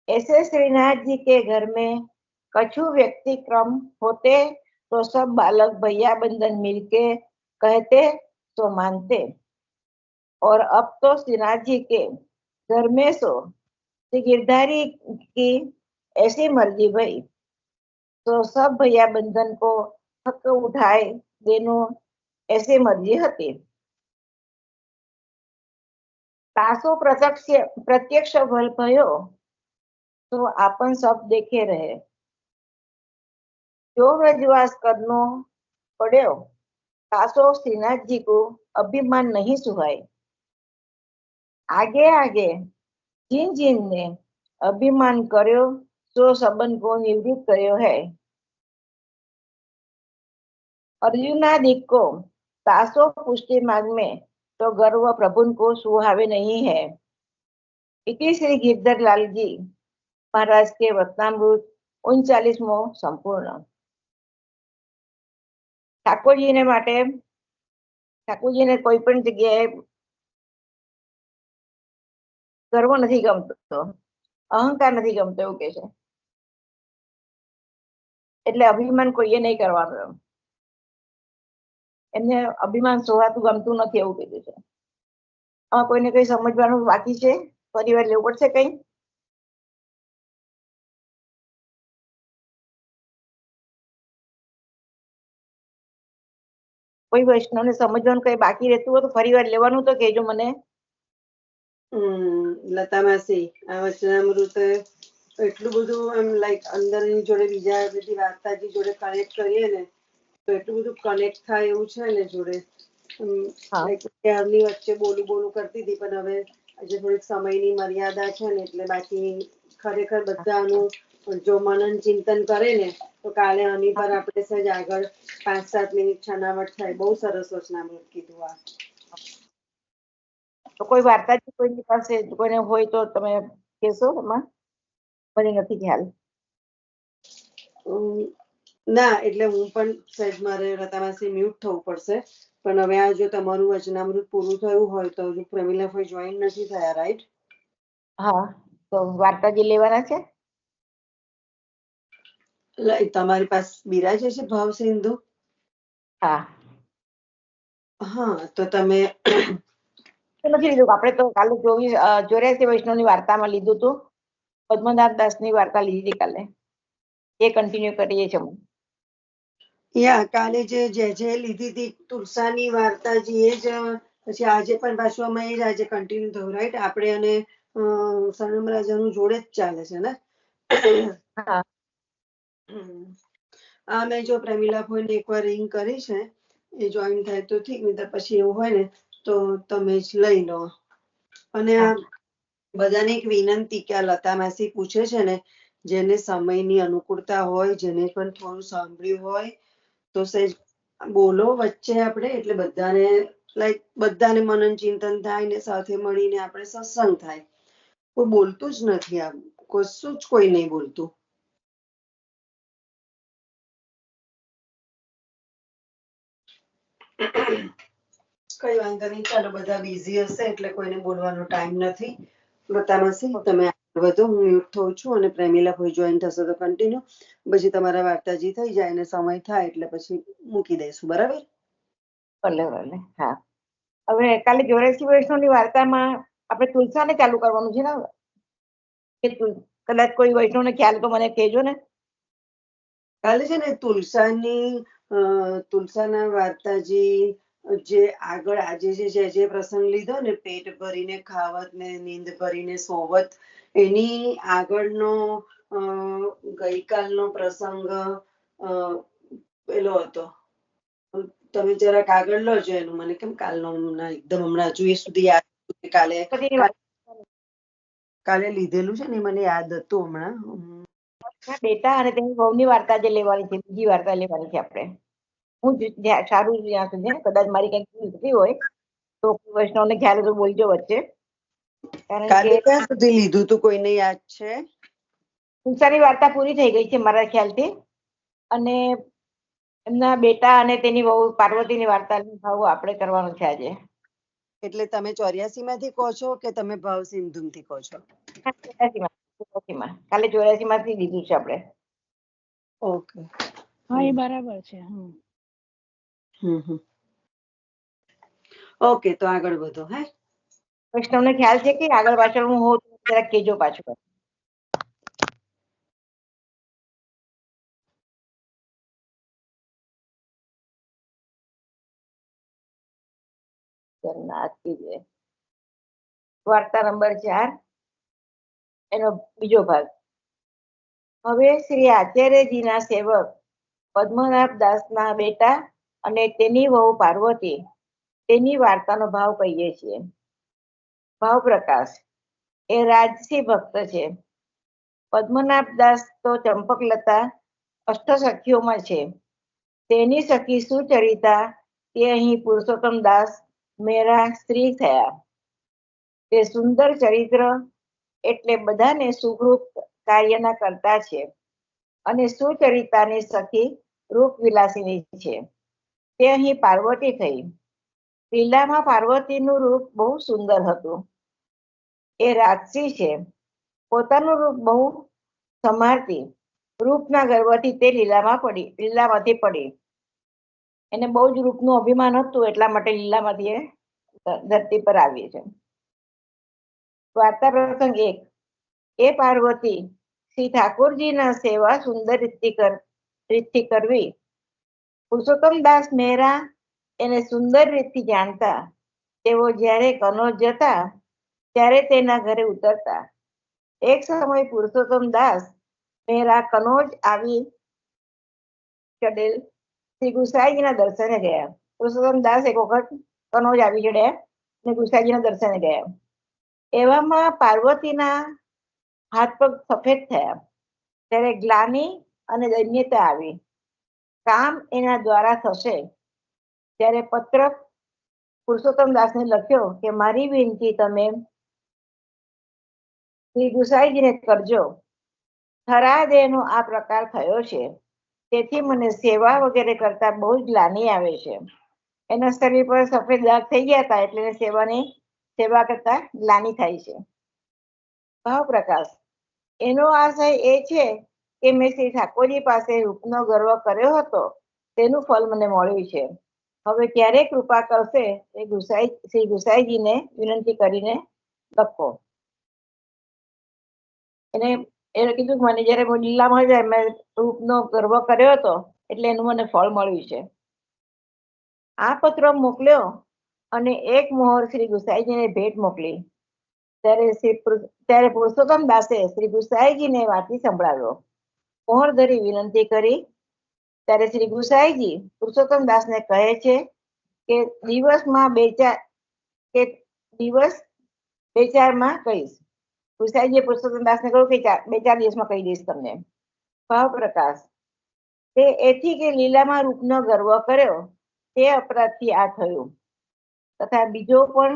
ऐसे श्रीनाथ जी के घर में कछु व्यक्तिक्रम होते तो सब बालक भैया बंधन मिलके कहते तो मानते, और अब तो श्रीनाथ जी के घर में सो श्री गिरधारी की ऐसी मर्जी भई, तो सब भैया बंधन को हक उठाए देनो ऐसी मर्जी हती। तासो प्रत्यक्ष फल भयो, तो आपन सब देखे रहे। जो व्रजवास करनो पड़्यो, तासो श्रीनाथ जी को अभिमान नहीं सुहाय। आगे आगे जिन जिन ने अभिमान कर्यो, सो संबंध को निवृत्त कर्यो है। अर्जुनादिक को तासो पुष्टि मार्ग में तो गर्व प्रभु को सुहावे नहीं है। इति श्री गिरधर लाल जी महाराज के वचनामृत 39मो संपूर्ण। ઠાકોરજીને માટે ઠાકોરજીને કોઈ પણ જગ્યાએ ગર્વ નથી ગમતો, અહંકાર નથી ગમતો એવું કે છે, એટલે અભિમાન કોઈએ નહીં કરવાનું। એમને અભિમાન સોહાતું ગમતું નથી એવું કીધું છે। કોઈને કઈ સમજવાનું બાકી છે? ફરીવાર લેવું પડશે કઈ? કોઈ વૈષ્ણવને સમજવાનું કઈ બાકી રહેતું હોય તો ફરીવાર લેવાનું તો કહેજો મને। લતા માસી, આ વચનામૃત એટલું બધું આમ લાઈક અંદરની જોડે બીજા બધી વાર્તાજી જોડે કનેક્ટ કરીએ ને તો એટલું બધું કનેક્ટ થાય એવું છે ને જોડે। ત્યારની વચ્ચે બોલું કરતી હતી, પણ હવે આજે થોડીક સમયની મર્યાદા છે ને એટલે બાકી ખરેખર બધાનું જો મનન ચિંતન કરે ને તો કાલે આની પર આપણે સહેજ આગળ 5-7 મિનિટ છણાવટ થાય. બહુ સરસ વચનામૃત કીધું આ. તો કોઈ વાર્તા કોઈની પાસે કોઈને હોય તો તમે કહેશો એમાં? મને નથી ખ્યાલ. ના, એટલે હું પણ સહેજ મારે રતામાસી મ્યુટ થવું પડશે. પણ હવે આ જો તમારું વચનામૃત પૂરું થયું હોય તો હજુ પ્રમીલાભાઈ જોઈન નથી થયા, રાઈટ? હા, તો વાર્તાજી લેવાના છે. તમારી પાસે બિરાજે છે ભાવ સિંધુ? હા, હા, તો તમે નથી લીધું. આપણે તો કાલે 84 વૈષ્ણવની વાર્તામાં લીધું હતું. પદ્મનાભ દાસની વાર્તા લીધી હતી કાલે. એ કન્ટિન્યુ કરીએ છીએ. કાલે જે લીધી હતી તુલસાની વાર્તાજી એ જ પછી આજે પણ પાછું અમે એ જ આજે કન્ટિન્યુ થયું, રાઈટ? આપણે અને સનમ રાજાનું જોડે જ ચાલે છે ને? હા, આ મેં જો પ્રમીલાભાઈને એકવાર રિંગ કરી છે, એ જોઈન થાય તો ઠીક, નહીં તો પછી એવું હોય ને તો તમે જ લઈ લો. અને આ બધાને એક વિનંતી કે આ લતા માસી પૂછે છે ને, જેને સમયની અનુકૂળતા હોય, જેને પણ થોડું સાંભળ્યું હોય તો સહેજ બોલો વચ્ચે આપણે, એટલે બધાને મનન ચિંતન થાય ને સાથે મળીને આપણે સત્સંગ થાય. કોઈ બોલતું જ નથી, આમ કશું જ કોઈ નહીં બોલતું. કઈ વાંધો નહીં, ચાલો, બધા બિઝી હશે એટલે કોઈને બોલવાનો ટાઈમ નથી. લતામાસી તમે આગળ વધો, હું મ્યુટ થઉં છું અને પ્રેમીલાભાઈ જોઈન થશે તો કન્ટિન્યુ, પછી તમારા વાર્તાજી થઈ જાય અને સમય થાય એટલે પછી મૂકી દઈશું, બરાબર? ભલે ભલે. હા, હવે કાલે 84 વૈષ્ણવની વાર્તામાં આપણે તુલસાને ચાલુ કરવાનું છે ને? કદાચ કોઈ વૈષ્ણવને ખ્યાલ તો મને કહેજો ને. કાલે છે ને તુલસાના વાર્તાજી જે આગળ આજે જે પ્રસંગ લીધો ને, પેટ ભરીને ખાવત ને નીંદ ભરીને સોવત, એની આગળનો ગઈકાલનો પ્રસંગ પેલો હતો. તમે જરાક આગળ લોજો એનું. મને કેમ કાલનો એકદમ હમણાં હજુ એ સુધી યાદ કાલે લીધેલું છે ને, મને યાદ હતું હમણાં. બેટા અને તેની વહુની વાર્તા જે લેવાની છે, બીજી વાર્તા લેવાની છે આપણે. હું સારું જ્યાં સુધી કદાચ મારી કઈક નીકળી હોય તો વૈષ્ણવને ખ્યાલ તો બોલજો વચ્ચે. કારણ કાલે કે ક્યાં સુધી લીધું તું, કોઈને યાદ છે? તુલસાની વાર્તા પૂરી થઈ ગઈ છે મારા ખ્યાલથી, અને એમના બેટા અને તેની વહુ પાર્વતીની વાર્તા ભાવ આપણે કરવાનું છે આજે. એટલે તમે 84 માંથી કહો છો કે તમે ભાવ સિંધુ થી કહો છો? કાલે 84 માંથી લીધું છે આપણે. ઓકે, હા, એ બરાબર છે. ઓકે, તો આગળ વધો. હે, વૈષ્ણવને ખ્યાલ છે કે આગળ પાછળ હું હોઉં જરાક કહેજો પાછું. વાર્તા નંબર 4, એનો બીજો ભાગ. હવે શ્રી આચાર્યજીના સેવક પદ્મનાભ દાસના બેટા અને તેની વહુ પાર્વતી, તેની વાર્તાનો ભાવ કહીએ છીએ. ભાવ પ્રકાશ. એ રાજસી ભક્ત છે. પદ્મનાભ દાસ તો ચંપકલતા અષ્ટસખીઓમાં છે. તેની સખી સુચરિતા તે અહીં પુરુષોત્તમ દાસ મેરા સ્ત્રી થયા. તે સુંદર ચરિત્ર એટલે બધાને સુખરૂપ કાર્યના કરતા છે, અને સુચરિતાની સખી રૂપ વિલાસિની છે. તે અહીં પાર્વતી થઈ. લીલામાં પાર્વતીનું રૂપ બહુ સુંદર હતું. એ રાજસી છે. પોતાનું રૂપ બહુ સમારતી. રૂપના ગર્વથી તે લીલામાંથી પડી. એને બહુ જ રૂપનું અભિમાન હતું, એટલા માટે લીલામાંથી ધરતી પર આવી છે. વાર્તા પ્રસંગ 1. એ પાર્વતી શ્રી ઠાકોરજીના સેવા સુંદર રીતથી કરવી. પુરુષોત્તમ દાસ મહેરા એને સુંદર રીતથી જાણતા. તેઓ જ્યારે કનોજ જતા ત્યારે તેના ઘરે ઉતરતા. એક સમય પુરુષોત્તમ દાસ મહેરા કનોજ આવી ચડેલ શ્રી ગુસાઈજીના દર્શને ગયા. પુરુષોત્તમ દાસ એક વખત કનોજ આવી ચડ્યા અને ગુસાઈજીના દર્શને ગયા. એવામાં પાર્વતીના હાથ પગ સફેદ થયા. ત્યારે ગ્લાની અને દૈન્યતા આવી. કામ એના દ્વારા થશે. ત્યારે પત્ર પુરુષોત્તમ દાસને લખ્યો કે મારી વિનંતી તમે શ્રી ગુસાઈજીને કરજો. ખરા દેહનો આ પ્રકાર થયો છે, તેથી મને સેવા વગેરે કરતા બહુ જ ગ્લાનિ આવે છે. એના શરીર પર સફેદ દાગ થઈ ગયા હતા, એટલે એને સેવા કરતા ગ્લાનિ થાય છે. ભાવ પ્રકાશ. એનો આશય એ છે કે મેં શ્રી ઠાકોરજી પાસે રૂપનો ગર્વ કર્યો હતો, તેનું ફળ મને મળ્યું છે. હવે ક્યારે કૃપા કરશે એ શ્રી ગુસાઈજીને વિનંતી કરીને લખો. એને કીધું કે મને જયારે લીલામાં જાય મેં રૂપનો ગર્વ કર્યો હતો, એટલે એનું મને ફળ મળ્યું છે. આ પત્ર મોકલ્યો અને એક મોહર શ્રી ગુસાઈજીને ભેટ મોકલી. ત્યારે પુરુષોત્તમ દાસે શ્રી ગુસાઈજીને વાંચી સંભળાવ્યો. મોહર ધરી વિનંતી કરી. ત્યારે શ્રી ગુસાઈજી પુરુષોત્તમ દાસને કહે છે કે દિવસમાં બે ચારમાં કહીશ. ગુસાઈજીએ પુરુષોત્તમ દાસને કહ્યું કે 2-4 દિવસમાં કહી દઈશ તમને. ભાવ પ્રકાશ. તે એથી કે લીલામાં રૂપનો ગર્વ કર્યો તે અપરાધથી આ થયું, તથા બીજો પણ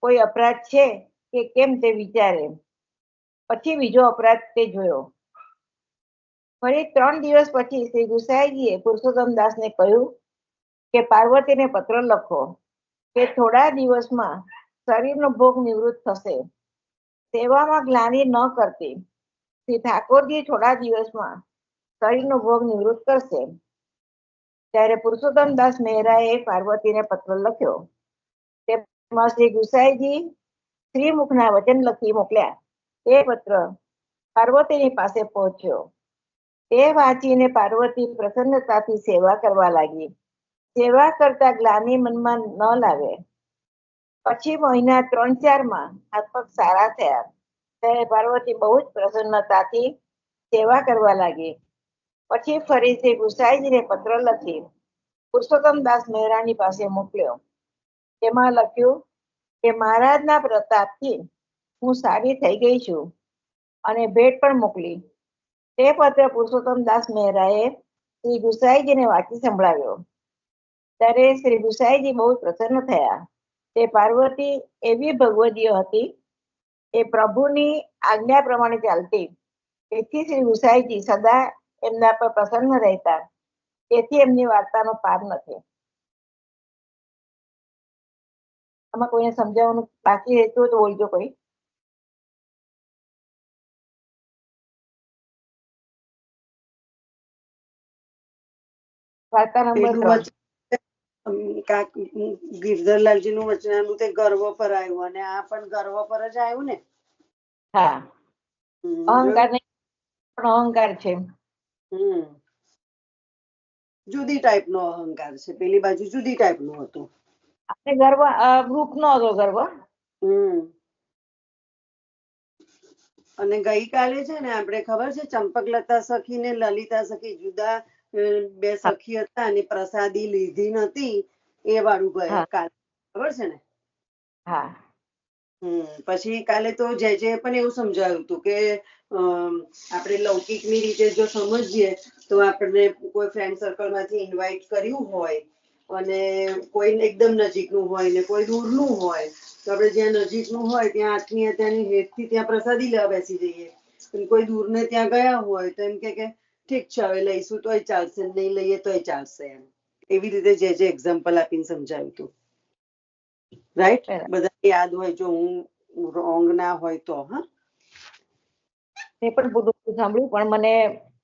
કોઈ અપરાધ છે કે કેમ તે વિચારે. પછી બીજો અપરાધ તે જોયો. ફરી 3 દિવસ પછી શ્રી ગુસાઈજીએ પુરુષોત્તમ દાસને કહ્યું કે પાર્વતીને પત્ર લખો કે થોડા દિવસમાં શરીરનો ભોગ નિવૃત્ત થશે. સેવામાં ગ્લાનિ ન કરતી. શ્રી ઠાકોરજી થોડા દિવસમાં શરીરનો ભોગ નિવૃત્ત કરશે. ત્યારે પુરુષોત્તમ દાસ મહેરાએ પાર્વતીને પત્ર લખ્યો. તેમાં શ્રી ગુસાઈજી શ્રીમુખના વચન લખી મોકલ્યા. તે પત્ર પાર્વતીની પાસે પહોંચ્યો. તે વાંચીને પાર્વતી પ્રસન્નતાથી સેવા કરવા લાગી. સેવા કરતા ગ્લાનિ મનમાં ન લાગે. પછી મહિના 3-4માં હાથ પગ સારા થયા. ત્યારે પાર્વતી બહુ જ પ્રસન્નતાથી સેવા કરવા લાગી. પછી ફરી શ્રી ગુસાઈજીને પત્ર લખી પુરુષોત્તમ દાસ મહેરાની પાસે મોકલ્યો. તેમાં લખ્યું કે મહારાજના પ્રતાપથી હું સારી થઈ ગઈ છું અને ભેટ પણ મોકલી. તે પત્ર પુરુષોત્તમ દાસ મહેરાએ શ્રી ગુસાઈજીને વાંચી સંભળાવ્યો. ત્યારે શ્રી ગુસાઈજી બહુ પ્રસન્ન થયા. તે પાર્વતી એવી ભગવદીય હતી, એ પ્રભુની આજ્ઞા પ્રમાણે ચાલતી. તેથી શ્રી ગુસાઈજી સદા એમના પર પ્રસન્ન રહેતા. તેથી એમની વાર્તાનો પાર નથી. આમાં કોઈને સમજાવવાનું બાકી રહેતું તો બોલજો કોઈ. વાર્તા નંબર 3. ગિરધરલાલજી નું વચનાનું તે ગર્વ પર આવ્યું અને આ પણ ગર્વ પર જ આવ્યું ને. હા, અહંકાર નહીં પણ અહંકાર છે. જુદી ટાઈપ નો અહંકાર છે, પેલી બાજુ જુદી ટાઈપ નું હતું. આપણે ગર્વ રૂપ નો હતો ગર્વ. અને ગઈકાલે છે ને આપણે ખબર છે ચંપકલતા સખી ને લલિતા સખી જુદા બે સખી હતા અને પ્રસાદી લીધી નથી એ વાળું ગયા કાલે ખબર છે ને. હા. પછી કાલે તો જે પણ એવું સમજાવ્યું હતું કે આપણે લૌકિક ની રીતે જો સમજીએ તો આપણને કોઈ ફ્રેન્ડ સર્કલ માંથી ઇન્વાઇટ કર્યું હોય અને કોઈ એકદમ નજીકનું હોય ને કોઈ દૂરનું હોય, તો આપણે જ્યાં નજીકનું હોય ત્યાં આત્મીય ત્યાંની હેતથી ત્યાં પ્રસાદી લેવા બેસી જઈએ. કોઈ દૂરને ત્યાં ગયા હોય તો એમ કે ઠીક છે હવે લઈશું તોય ચાલશે, નહીં લઈએ તોય ચાલશે. એમ એવી રીતે જે એક્ઝામ્પલ આપીને સમજાવ્યું હતું. રાઈટ? બધા યાદ હોય, જો હું રોંગ ના હોય તો. હા, મેં પણ પૂરું સાંભળ્યું, પણ મને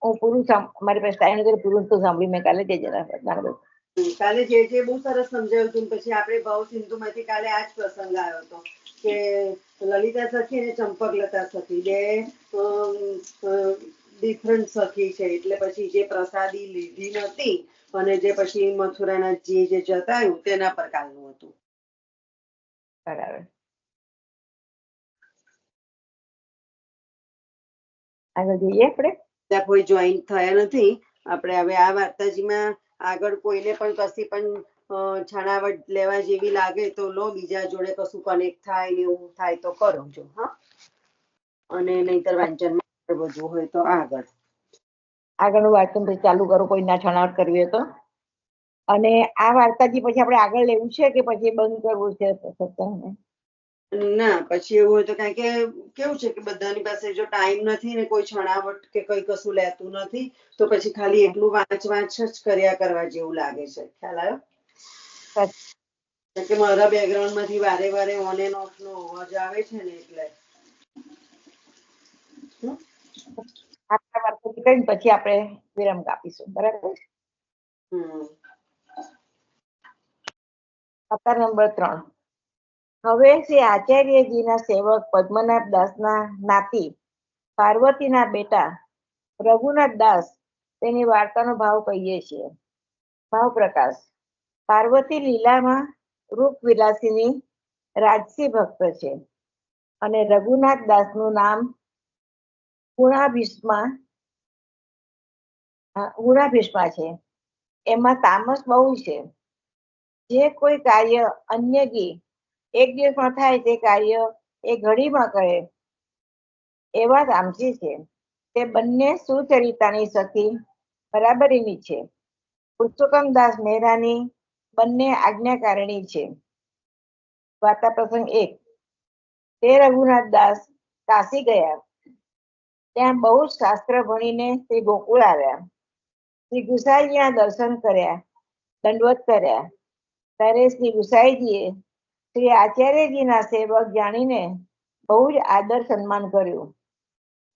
હું પૂરું મારી પાસે ટાઈમ નથી પૂરું તો સાંભળ્યું મેં કાલે. તે કાલે જે બહુ સરસ સમજાવ્યું હતું. પછી આપણે ભાવ સિંધુ માંથી કાલે આ જ પ્રસંગ આવ્યો હતો કે લલિતા સખી અને ચંપકલતા સખી બે ડિફરન્ટ સખી છે. એટલે પછી જે પ્રસાદી લીધી નથી અને જે પછી મથુરાના જે જતાયું તેના પર કાલનું હતું. બરાબર. આગળ જઈએ આપણે. ત્યાં કોઈ જોઈન્ટ થયા નથી. આપણે હવે આ વાર્તાજીમાં આગળ કોઈને પણ કશી પણ છણાવટ લેવા જેવી લાગે તો લો, બીજા જોડે કશું કનેક્ટ થાય ને એવું થાય તો કરો જો. હા, અને નહીતર વાંચનમાં વધવું હોય તો આગળ. આગળનું વાંચન પછી ચાલુ કરો, કોઈ ના છણાવટ કરવી હોય તો. અને આ વાર્તાજી પછી આપણે આગળ લેવું છે કે પછી બંધ કરવું છે સત્સંગને? ના, પછી એવું હોય તો, કારણ કે કેવું છે કે બધાની પાસે જો ટાઈમ નથી ને કોઈ છણાવટ કે કઈ કશું લેતું નથી, તો પછી ખાલી એટલું વાંચ જ કર્યા કરવા જેવું લાગે છે. ખ્યાલ આવ્યો? કારણ કે મારા બેકગ્રાઉન્ડ માંથી વારે વારે ઓન એન્ડ ઓફ નો અવાજ આવે છે ને એટલે. આપણા વાર્તાજી કરીને પછી આપણે વિરામ કાપીશું, બરાબર? વાર્તા નંબર 3. હવે શ્રી આચાર્યજીના સેવક પદ્મનાભ દાસના નાતી પાર્વતીના બેટા રઘુનાથ દાસ તેની વાર્તાનો ભાવ કહીએ છીએ. ભાવ પ્રકાશ. પાર્વતી લીલામાં રૂપ વિલાસીની રાજસી ભક્ત છે અને રઘુનાથ દાસનું નામ ગુણાભીષ્મા છે. એમાં તામસ બહુ છે. જે કોઈ કાર્ય અન્યગી એક દિવસમાં થાય તે કાર્ય એ ઘડીમાં કરે એવા તામસી છે. તે બંને સુચરિતાની સખી બરાબરીની છે. પુરુષોત્તમદાસ મહેરાની બંને આજ્ઞાકારિણી છે. વાર્તા પ્રસંગ 1. તે રઘુનાથ દાસ કાશી ગયા. ત્યાં બહુ જ શાસ્ત્ર ભણીને તે ગોકુળ આવ્યા. શ્રી ગુસાઈજીના દર્શન કર્યા, દંડવત કર્યા. ત્યારે શ્રી ગુસાઈજીએ શ્રી આચાર્યજીના સેવક જાણીને બહુ જ આદર સન્માન કર્યું.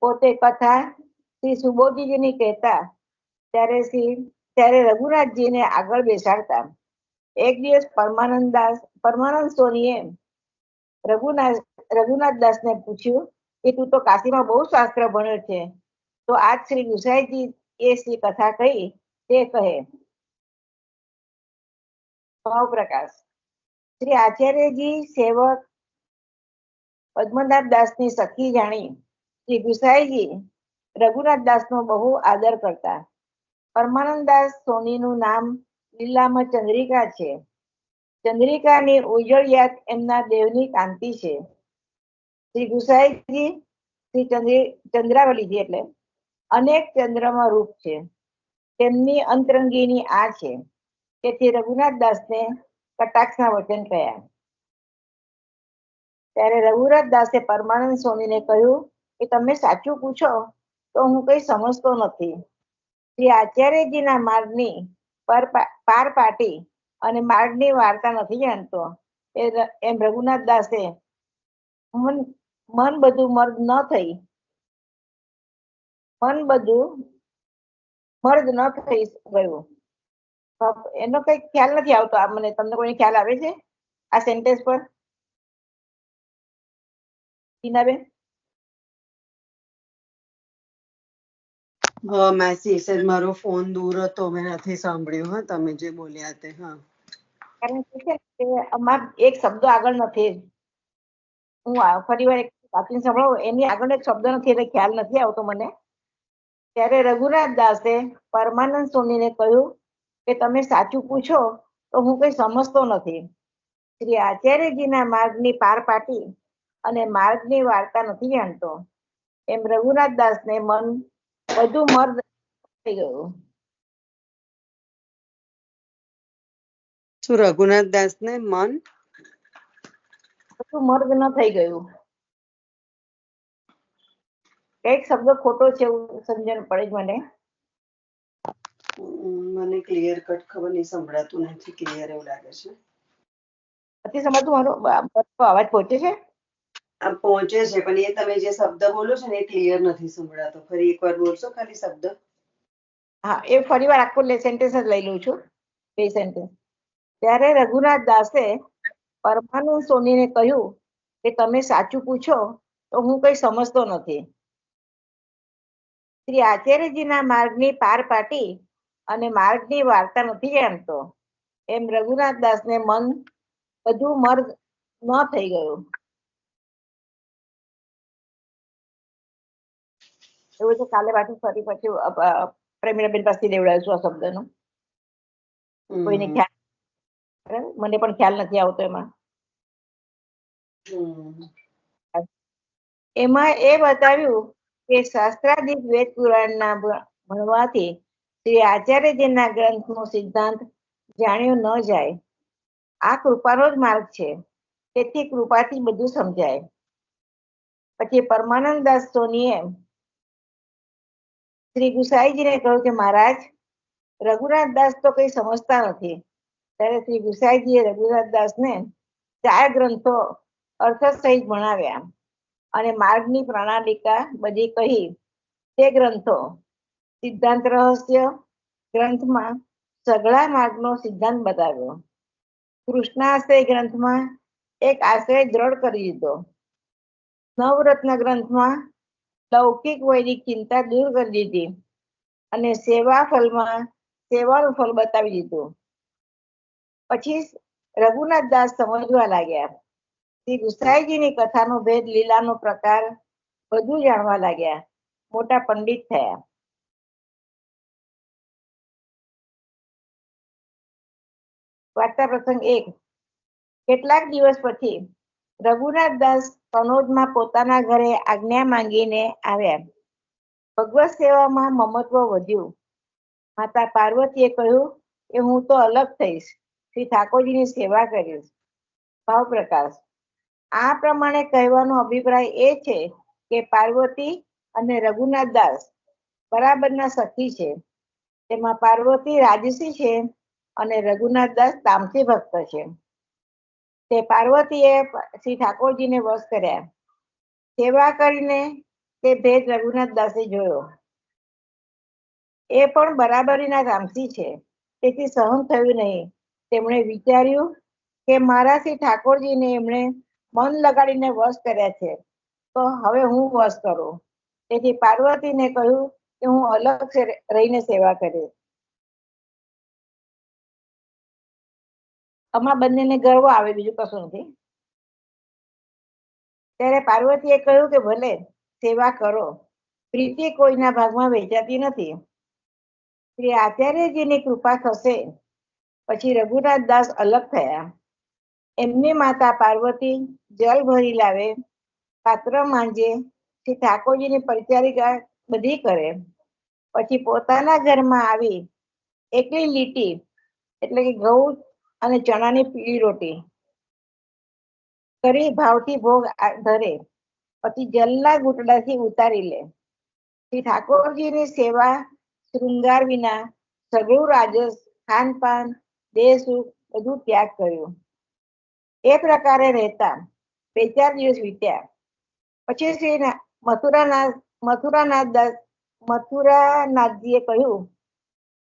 પોતે કથા શ્રી સુબોધજીની કહેતા ત્યારે રઘુનાથજીને આગળ બેસાડતા. એક દિવસ પરમાનંદ સોનીએ રઘુનાથ દાસને પૂછ્યું કે તું તો કાશીમાં બહુ શાસ્ત્ર ભણ્યો છે, તો આજ શ્રી ગુસાઈજી એ શ્રી કથા કહી તે કહે. ભાવ પ્રકાશ. શ્રી આચાર્યજી સેવક પદ્મનાભ દાસની સખી જાણી શ્રી ગુસાઈજી રઘુનાથ દાસનો બહુ આદર કરતા. પરમાનંદદાસ સોનીનું નામ લીલામાં ચંદ્રિકા છે. ચંદ્રિકાની ઉજળિયાત એમના દેવની કાંતિ છે. શ્રી ગુસાઈજી શ્રી ચંદ્રાવલીજી એટલે અનેક ચંદ્રમાં રૂપ છે. તેમની અંતરંગીની આ છે. તેથી રઘુનાથ દાસને કટાક્ષના વચન કહ્યા. ત્યારે રઘુનાથ દાસે પરમાનંદ સ્વામીને કહ્યું કે તમે સાચું પૂછો તો હું કઈ સમજતો નથી. શ્રી આચાર્યજીના માર્ગની પાર પાટી અને માર્ગની વાર્તા નથી જાણતો. એમ રઘુનાથ દાસે મન બધું મર્દ ન થઈ ગયું. એનો કઈ ખ્યાલ નથી આવતો. મને તમને કોઈ ખ્યાલ આવે છે આ સેન્ટેન્સ પર? ટીનાબેન? મેસેજ મારો ફોન દૂર હતો, મેં નથી સાંભળ્યું. હા, તમે જે બોલ્યા તે. હા, કારણ કે અમાર એક શબ્દ આગળ નથી. હું ફરી વાર વાંચીને સંભળાવું, એની આગળ એક શબ્દ નથી એટલે ખ્યાલ નથી આવતો મને. ત્યારે રઘુનાથ દાસે પરમાનંદ સ્વામીને કહ્યું કે તમે સાચું પૂછો તો હું કઈ સમજતો નથી. શ્રી આચાર્યજીના માર્ગની પાર પાટી અને માર્ગની વાર્તા નથી જાણતો. એમ રઘુનાથ દાસને મન બધું મર્દ થઈ ગયું. શું રઘુનાથ દાસને મન બધું મર્દ ન થઈ ગયું? કઈક શબ્દ ખોટો છે એવું સમજણ પડે જ મને. મને ક્લિયર કટ ખબર નહીં, સંભળાતું નથી ક્લિયર એવું લાગે છે. નથી સમજતું? મારો અવાજ પહોંચે છે? આ પહોંચે છે, પણ એ તમે જે શબ્દ બોલો છો ને એ ક્લિયર નથી સંભળાતો. ફરી એકવાર બોલશો ખાલી શબ્દ? હા, એ ફરી વાર આખો સેન્ટેન્સ જ લઈ લઉં છું, બે સેન્ટેન્સ. ત્યારે રઘુનાથ દાસે પરમાનંદ સોનીને કહ્યું કે તમે સાચું પૂછો તો હું કઈ સમજતો નથી. શ્રી આચાર્યજીના માર્ગની પાર પાટી અને માર્ગની વાર્તા નથી જાણતો. એમ રઘુનાથ દાસને મન બધું મર્દ ન થઈ ગયું. એવું છે. કાલે પાછું ફરી પછી પ્રેમીરાબેન પાસેથી લેવડાવીશું આ શબ્દનું. કોઈને ખ્યાલ? મને પણ ખ્યાલ નથી આવતો એમાં. એમાં એ બતાવ્યું કે શાસ્ત્રાદિક વેદ પુરાણના ભણવાથી શ્રી આચાર્યજીના ગ્રંથનો સિદ્ધાંત જાણ્યો ન જાય. આ કૃપાનો જ માર્ગ છે, તેથી કૃપાથી બધું સમજાય. પછી પરમાનંદ દાસ સોનીએ શ્રી ગુસાઈજીને કહ્યું કે મહારાજ, રઘુનાથ દાસ તો કઈ સમજતા નથી. ત્યારે શ્રી ગુસાઈજીએ રઘુનાથ દાસને 4 ગ્રંથો અર્થ સહિત ભણાવ્યા અને માર્ગની પ્રણાલિકા બધી કહી. તે ગ્રંથો સિદ્ધાંત રહસ્ય ગ્રંથમાં સઘળા માર્ગનો સિદ્ધાંત બતાવ્યો. કૃષ્ણાશ્રય ગ્રંથમાં એક આશ્રય દ્રઢ કરી દીધો. નવરત્ન ગ્રંથમાં લૌકિક વૈદિક ચિંતા દૂર કરી દીધી અને સેવા ફલમાં સેવાનું ફળ બતાવી દીધું. પછી રઘુનાથ દાસ સમજવા લાગ્યા. શ્રી ગુસાઈજીની કથાનો ભેદ, લીલાનો પ્રકાર બધું જાણવા લાગ્યા. મોટા પંડિત થયા. વાર્તા પ્રસંગ 1. કેટલાક દિવસ પછી રઘુનાથ દાસ કનોજમાં પોતાના ઘરે આજ્ઞા માંગીને આવ્યા. ભગવત સેવામાં મમત્વ વધ્યું. માતા પાર્વતીએ કહ્યું કે હું તો અલગ થઈશ, શ્રી ઠાકોરજીની સેવા કરીશ. ભાવ પ્રકાશ. આ પ્રમાણે કહેવાનો અભિપ્રાય એ છે કે પાર્વતી અને રઘુનાથ દાસ બરાબરના સખી છે. તેમાં પાર્વતી રાજસી છે અને રઘુનાથ દાસ તામસી ભક્ત છે. તે પાર્વતીએ શ્રી ઠાકોરજીને વશ કર્યા. સેવા કરીને તે ભેદ રઘુનાથ દાસે જોયો. એ પણ બરાબરીના તામસી છે, તેથી સહન થયું નહીં. તેમણે વિચાર્યું કે મારા શ્રી ઠાકોરજીને એમણે મન લગાડીને વશ કર્યા છે, તો હવે હું વશ કરું. તેથી પાર્વતીને કહ્યું કે હું અલગ રહીને સેવા કરીશ. આમાં બંનેને ગર્વ આવે, બીજું કશું નથી. ત્યારે પાર્વતીએ કહ્યું કે ભલે સેવા કરો, પ્રીતિ કોઈના ભાગમાં વેચાતી નથી. શ્રી આચાર્યજીની કૃપા થશે. પછી રઘુનાથ દાસ અલગ થયા. એમની માતા પાર્વતી જલ ભરી લાવે, પાત્ર માંજે, શ્રી ઠાકોરજીની પરિચારિકા બધી કરે. પછી પોતાના ઘરમાં આવી એકલી લીટી એટલે કે ઘઉં અને ચણાની પીળી રોટી કરી ભાવથી ભોગ ધરે. પછી જલના ઘૂંટડાથી ઉતારી લે. શ્રી ઠાકોરજીની સેવા શૃંગાર વિના સઘળું રાજસ, ખાનપાન, દેહ સુખ બધું ત્યાગ કર્યું. એ પ્રકારે રહેતા 2-4 દિવસ વીત્યા. પછી શ્રી મથુરાનાથજીએ કહ્યું,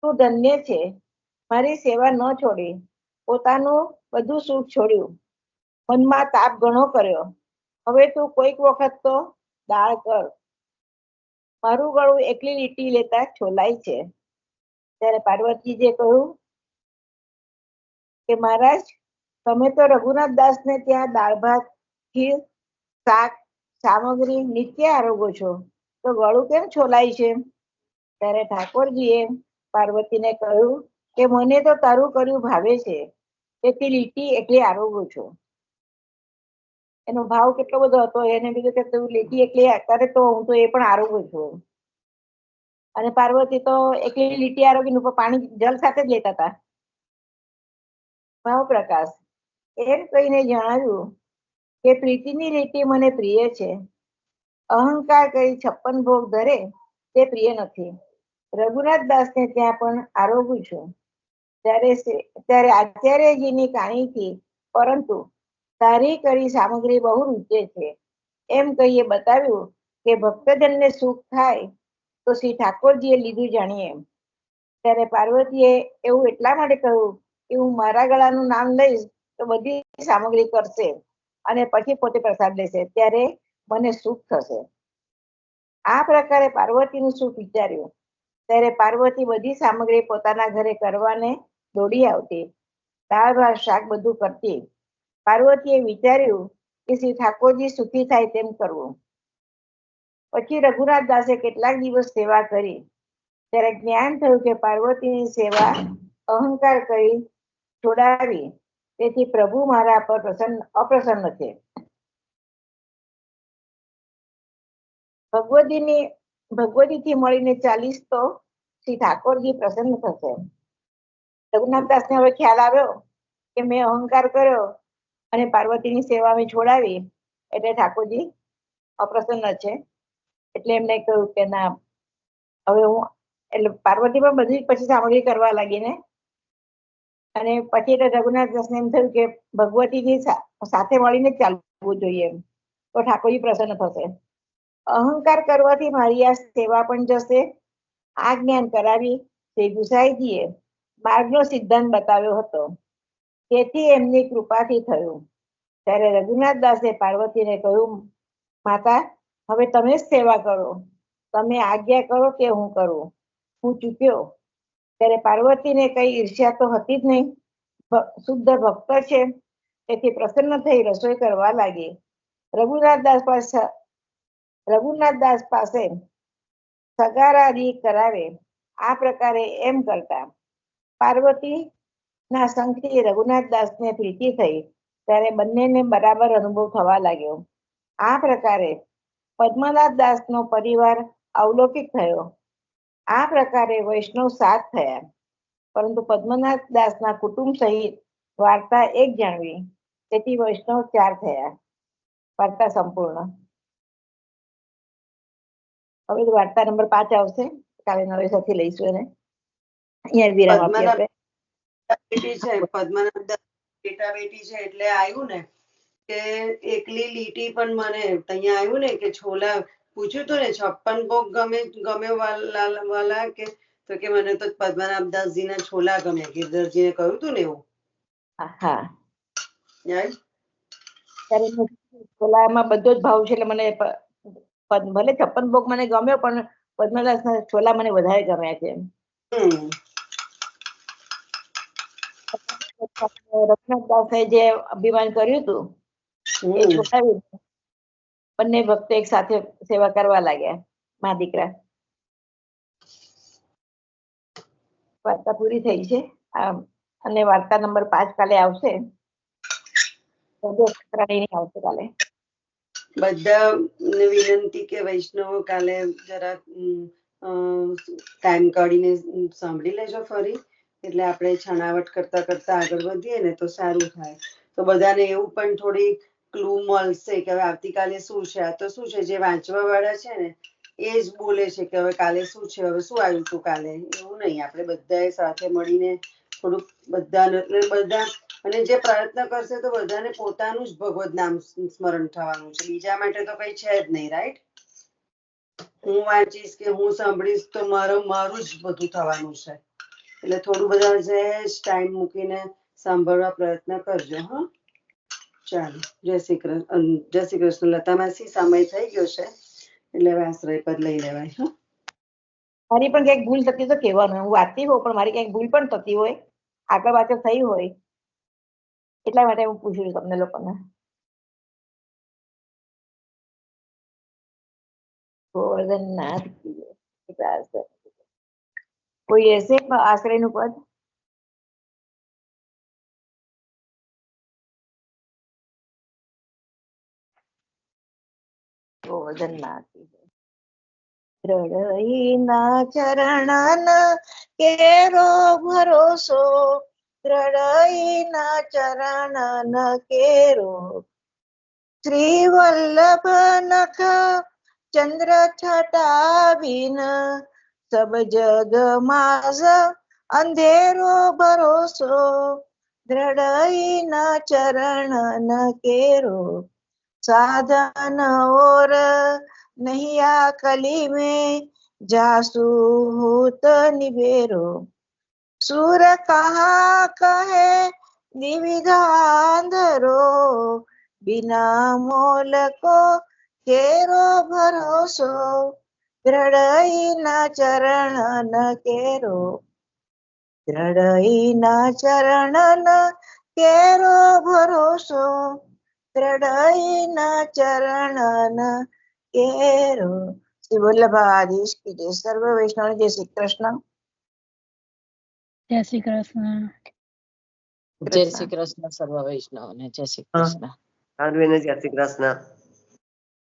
તું ધન્ય છે, મારી સેવા ન છોડી, પોતાનું બધું સુખ છોડ્યું, મનમાં તાપ ઘણો કર્યો. હવે તું કોઈક વખત તો દાળ કર. મારું ગળું એકલી લીટી લેતા છોલાય છે. ત્યારે પાર્વતીજીએ કહ્યું કે મહારાજ, તમે તો રઘુનાથ દાસને ત્યાં દાળ ભાત, ખીર, શાક સામગ્રી નિત્ય આરોગો છો, તો ગળું કેમ છોલાય છે? ત્યારે ઠાકોરજીએ પાર્વતીને કહ્યું કે મને તો તારું કર્યું ભાવે છે, તેથી લીટી એકલી આરોગું છું. એનો ભાવ કેટલો બધો હતો. એને કીધું કે તું લીટી એકલી કરે તો હું તો એ પણ આરોગું છું. અને પાર્વતી તો એકલી લીટી આરોગીને ઉપર પાણી જલ સાથે જ લેતા હતા. ભાવ પ્રકાશ. એમ કહીને જણાવ્યું કે પ્રીતિની લીટી મને પ્રિય છે, અહંકાર કરી 56 ભોગ ધરે તે પ્રિય નથી. રઘુનાથ દાસને ત્યાં પણ આરોગું છું. ત્યારે આચાર્યજીની કાણીથી પરંતુ તારી કરી સામગ્રી બહુ રૂચે છે, એમ કહીએ બતાવ્યું કે ભક્તજનને સુખ થાય તો શ્રી ઠાકોરજીએ લીધું જાણીએ. ત્યારે પાર્વતીએ એવું એટલા માટે કહ્યું કે હું મારા ગળાનું નામ લઈશ તો બધી સામગ્રી કરશે અને પછી પોતે પ્રસાદ લેશે, ત્યારે મને સુખ થશે. આ પ્રકારે પાર્વતીનું સુખ વિચાર્યું. ત્યારે પાર્વતી બધી સામગ્રી પોતાના ઘરે કરવાને દોડી આવતી. દાળ ભાત શાક બધું કરતી. પાર્વતીએ વિચાર્યું કે શ્રી ઠાકોરજી સુખી થાય તેમ કરવું. પછી રઘુનાથ દાસે કેટલાક દિવસ સેવા કરી. ત્યારે જ્ઞાન થયું કે પાર્વતીની સેવા અહંકાર કરી છોડાવી, તેથી પ્રભુ મારા પર અપ્રસન્ન છે. ભગવતીથી મળીને 40 તો શ્રી ઠાકોરજી પ્રસન્ન થશે. રઘુનાથદાસને હવે ખ્યાલ આવ્યો કે મેં અહંકાર કર્યો અને પાર્વતીની સેવા મેં છોડાવી એટલે ઠાકોરજી અપ્રસન્ન છે. એટલે એમને કહ્યું કે ના, હવે હું, એટલે પાર્વતી પણ બધી પછી સામગ્રી કરવા લાગીને. અને પછી એટલે રઘુનાથદાસને એમ થયું કે ભગવતીજી સાથે મળીને જ ચાલવું જોઈએ એમ, તો ઠાકોરજી પ્રસન્ન થશે. અહંકાર કરવાથી મારી આ સેવા પણ જશે. આ જ્ઞાન કરાવી શ્રી ગુસાઈજીએ માર્ગનો સિદ્ધાંત બતાવ્યો હતો, તેથી એમની કૃપાથી થયું. ત્યારે રઘુનાથદાસે પાર્વતીને કહ્યું, માતા, હવે તમે જ સેવા કરો, તમે આજ્ઞા કરો કે હું કરું, હું ચૂક્યો. ત્યારે પાર્વતીને કઈ ઈર્ષ્યા તો હતી જ નહીં. શુદ્ધ ભક્ત છે, તેથી પ્રસન્ન થઈ રસોઈ કરવા લાગી. રઘુનાથદાસ પાસે સગારાદી કરાવે. આ પ્રકારે એમ કરતા પાર્વતી ના સંગથી રઘુનાથદાસને પ્રીતિ થઈ, ત્યારે બંનેને બરાબર અનુભવ થવા લાગ્યો. આ પ્રકારે પદ્મનાભદાસનો પરિવાર અવલૌકિક થયો. આ પ્રકારે વૈષ્ણવ 7 થયા, પરંતુ પદ્મનાભદાસના કુટુંબ સહિત વાર્તા એક જાણવી, તેથી વૈષ્ણવ 4 થયા. વાર્તા સંપૂર્ણ. હવે વાર્તા નંબર 5 આવશે, કાલે નવેસરથી લઈશું એને. અહીંયા વિરામ આપીએ આપણે. પદ્મનાભદાસ બેટા બેટી છે એટલે આવ્યું ને કે એકલી લીટી પણ મને અહીંયા આવ્યું ને કે છોલા પૂછ્યું હતું ને 56 ભોગ ગમે વાલા કે, તો કે મને તો પદ્મનાભદાસજી ના છોલા ગમે, ગિરધરજીને કહ્યું હતું ને એવું. હા, છોલામાં બધો જ ભાવ છે એટલે મને ભલે 56 ભોગ મને ગમ્યો, પણ પદ્મનાભદાસ ના છોલા મને વધારે ગમ્યા છે. રઘુનાથદાસે જે અભિમાન કર્યું હતું એ છોડાવી બંને ભક્તો એક સાથે સેવા કરવા લાગ્યા, મા દીકરા. વાર્તા પૂરી થઈ છે. અને વાર્તા નંબર 5 કાલે આવશે. આવશે કાલે. બધાને વિનંતી કે વૈષ્ણવો કાલે જરા ટાઈમ કાઢીને સાંભળી લેજો ફરી, એટલે આપણે છણાવટ કરતા કરતા આગળ વધીએ ને તો સારું થાય. તો બધાને એવું પણ થોડી ક્લુ મળશે કે હવે આવતીકાલે શું છે. આ તો શું છે, જે વાંચવા વાળા છે ને એ જ બોલે છે કે હવે કાલે શું છે, હવે શું આવ્યું હતું કાલે, એવું નહીં. આપણે બધાએ સાથે મળીને થોડુંક બધા અને જે પ્રયત્ન કરશે તો બધાને પોતાનું જ ભગવત નામ સ્મરણ થવાનું છે, બીજા માટે તો કઈ છે જ નહીં. રાઈટ? હું વાંચીશ કે હું સાંભળીશ તો મારું જ બધું થવાનું છે. એટલે થોડું બધા જે ટાઈમ મૂકીને સાંભળવા પ્રયત્ન કરજો. હા, ચાલો. જય શ્રી કૃષ્ણ. લતા માસી, સમય થઈ ગયો છે એટલે આશ્રય પર લઈ લેવાય. હા, મારી પણ ક્યાંક ભૂલ થતી તો કહેવાનું, હું વાંચતી હોઉં પણ મારી ક્યાંક ભૂલ પણ થતી હોય, આગળ પાછળ થઈ હોય, એટલા માટે હું પૂછું છું તમને લોકોને. ગોવર્ધનનાથ કોઈ હશે આશ્રય નું પદ? ગોવર્ધનનાથ. દ્રઢઈના ચરણન કેરો ભરોસો, દ્રઢઈના ચરણન કેરો. શ્રી વલ્લભ નખ ચંદ્ર છટા બિન, સબ જગ માઝ અંધેરો ભરોસો, દ્રઢઈના ચરણન કેરો. साधन और नैया कली में जासु होत निबेरो, सुर कहा कहे निविधांधरो, बिना मोल को केरो भरोसो, दृढ़ई ना चरण न केरो, दृढ़ई ना चरण न केरो भरोसो, દ્રઢઈના ચરણન કેરો. શ્રી વલ્લભાધીશ કી જય. સર્વ વૈષ્ણવ જય શ્રી કૃષ્ણ. જય શ્રી કૃષ્ણ. જય શ્રી કૃષ્ણ સર્વ વૈષ્ણવને. જય શ્રી કૃષ્ણ. જય શ્રી કૃષ્ણ.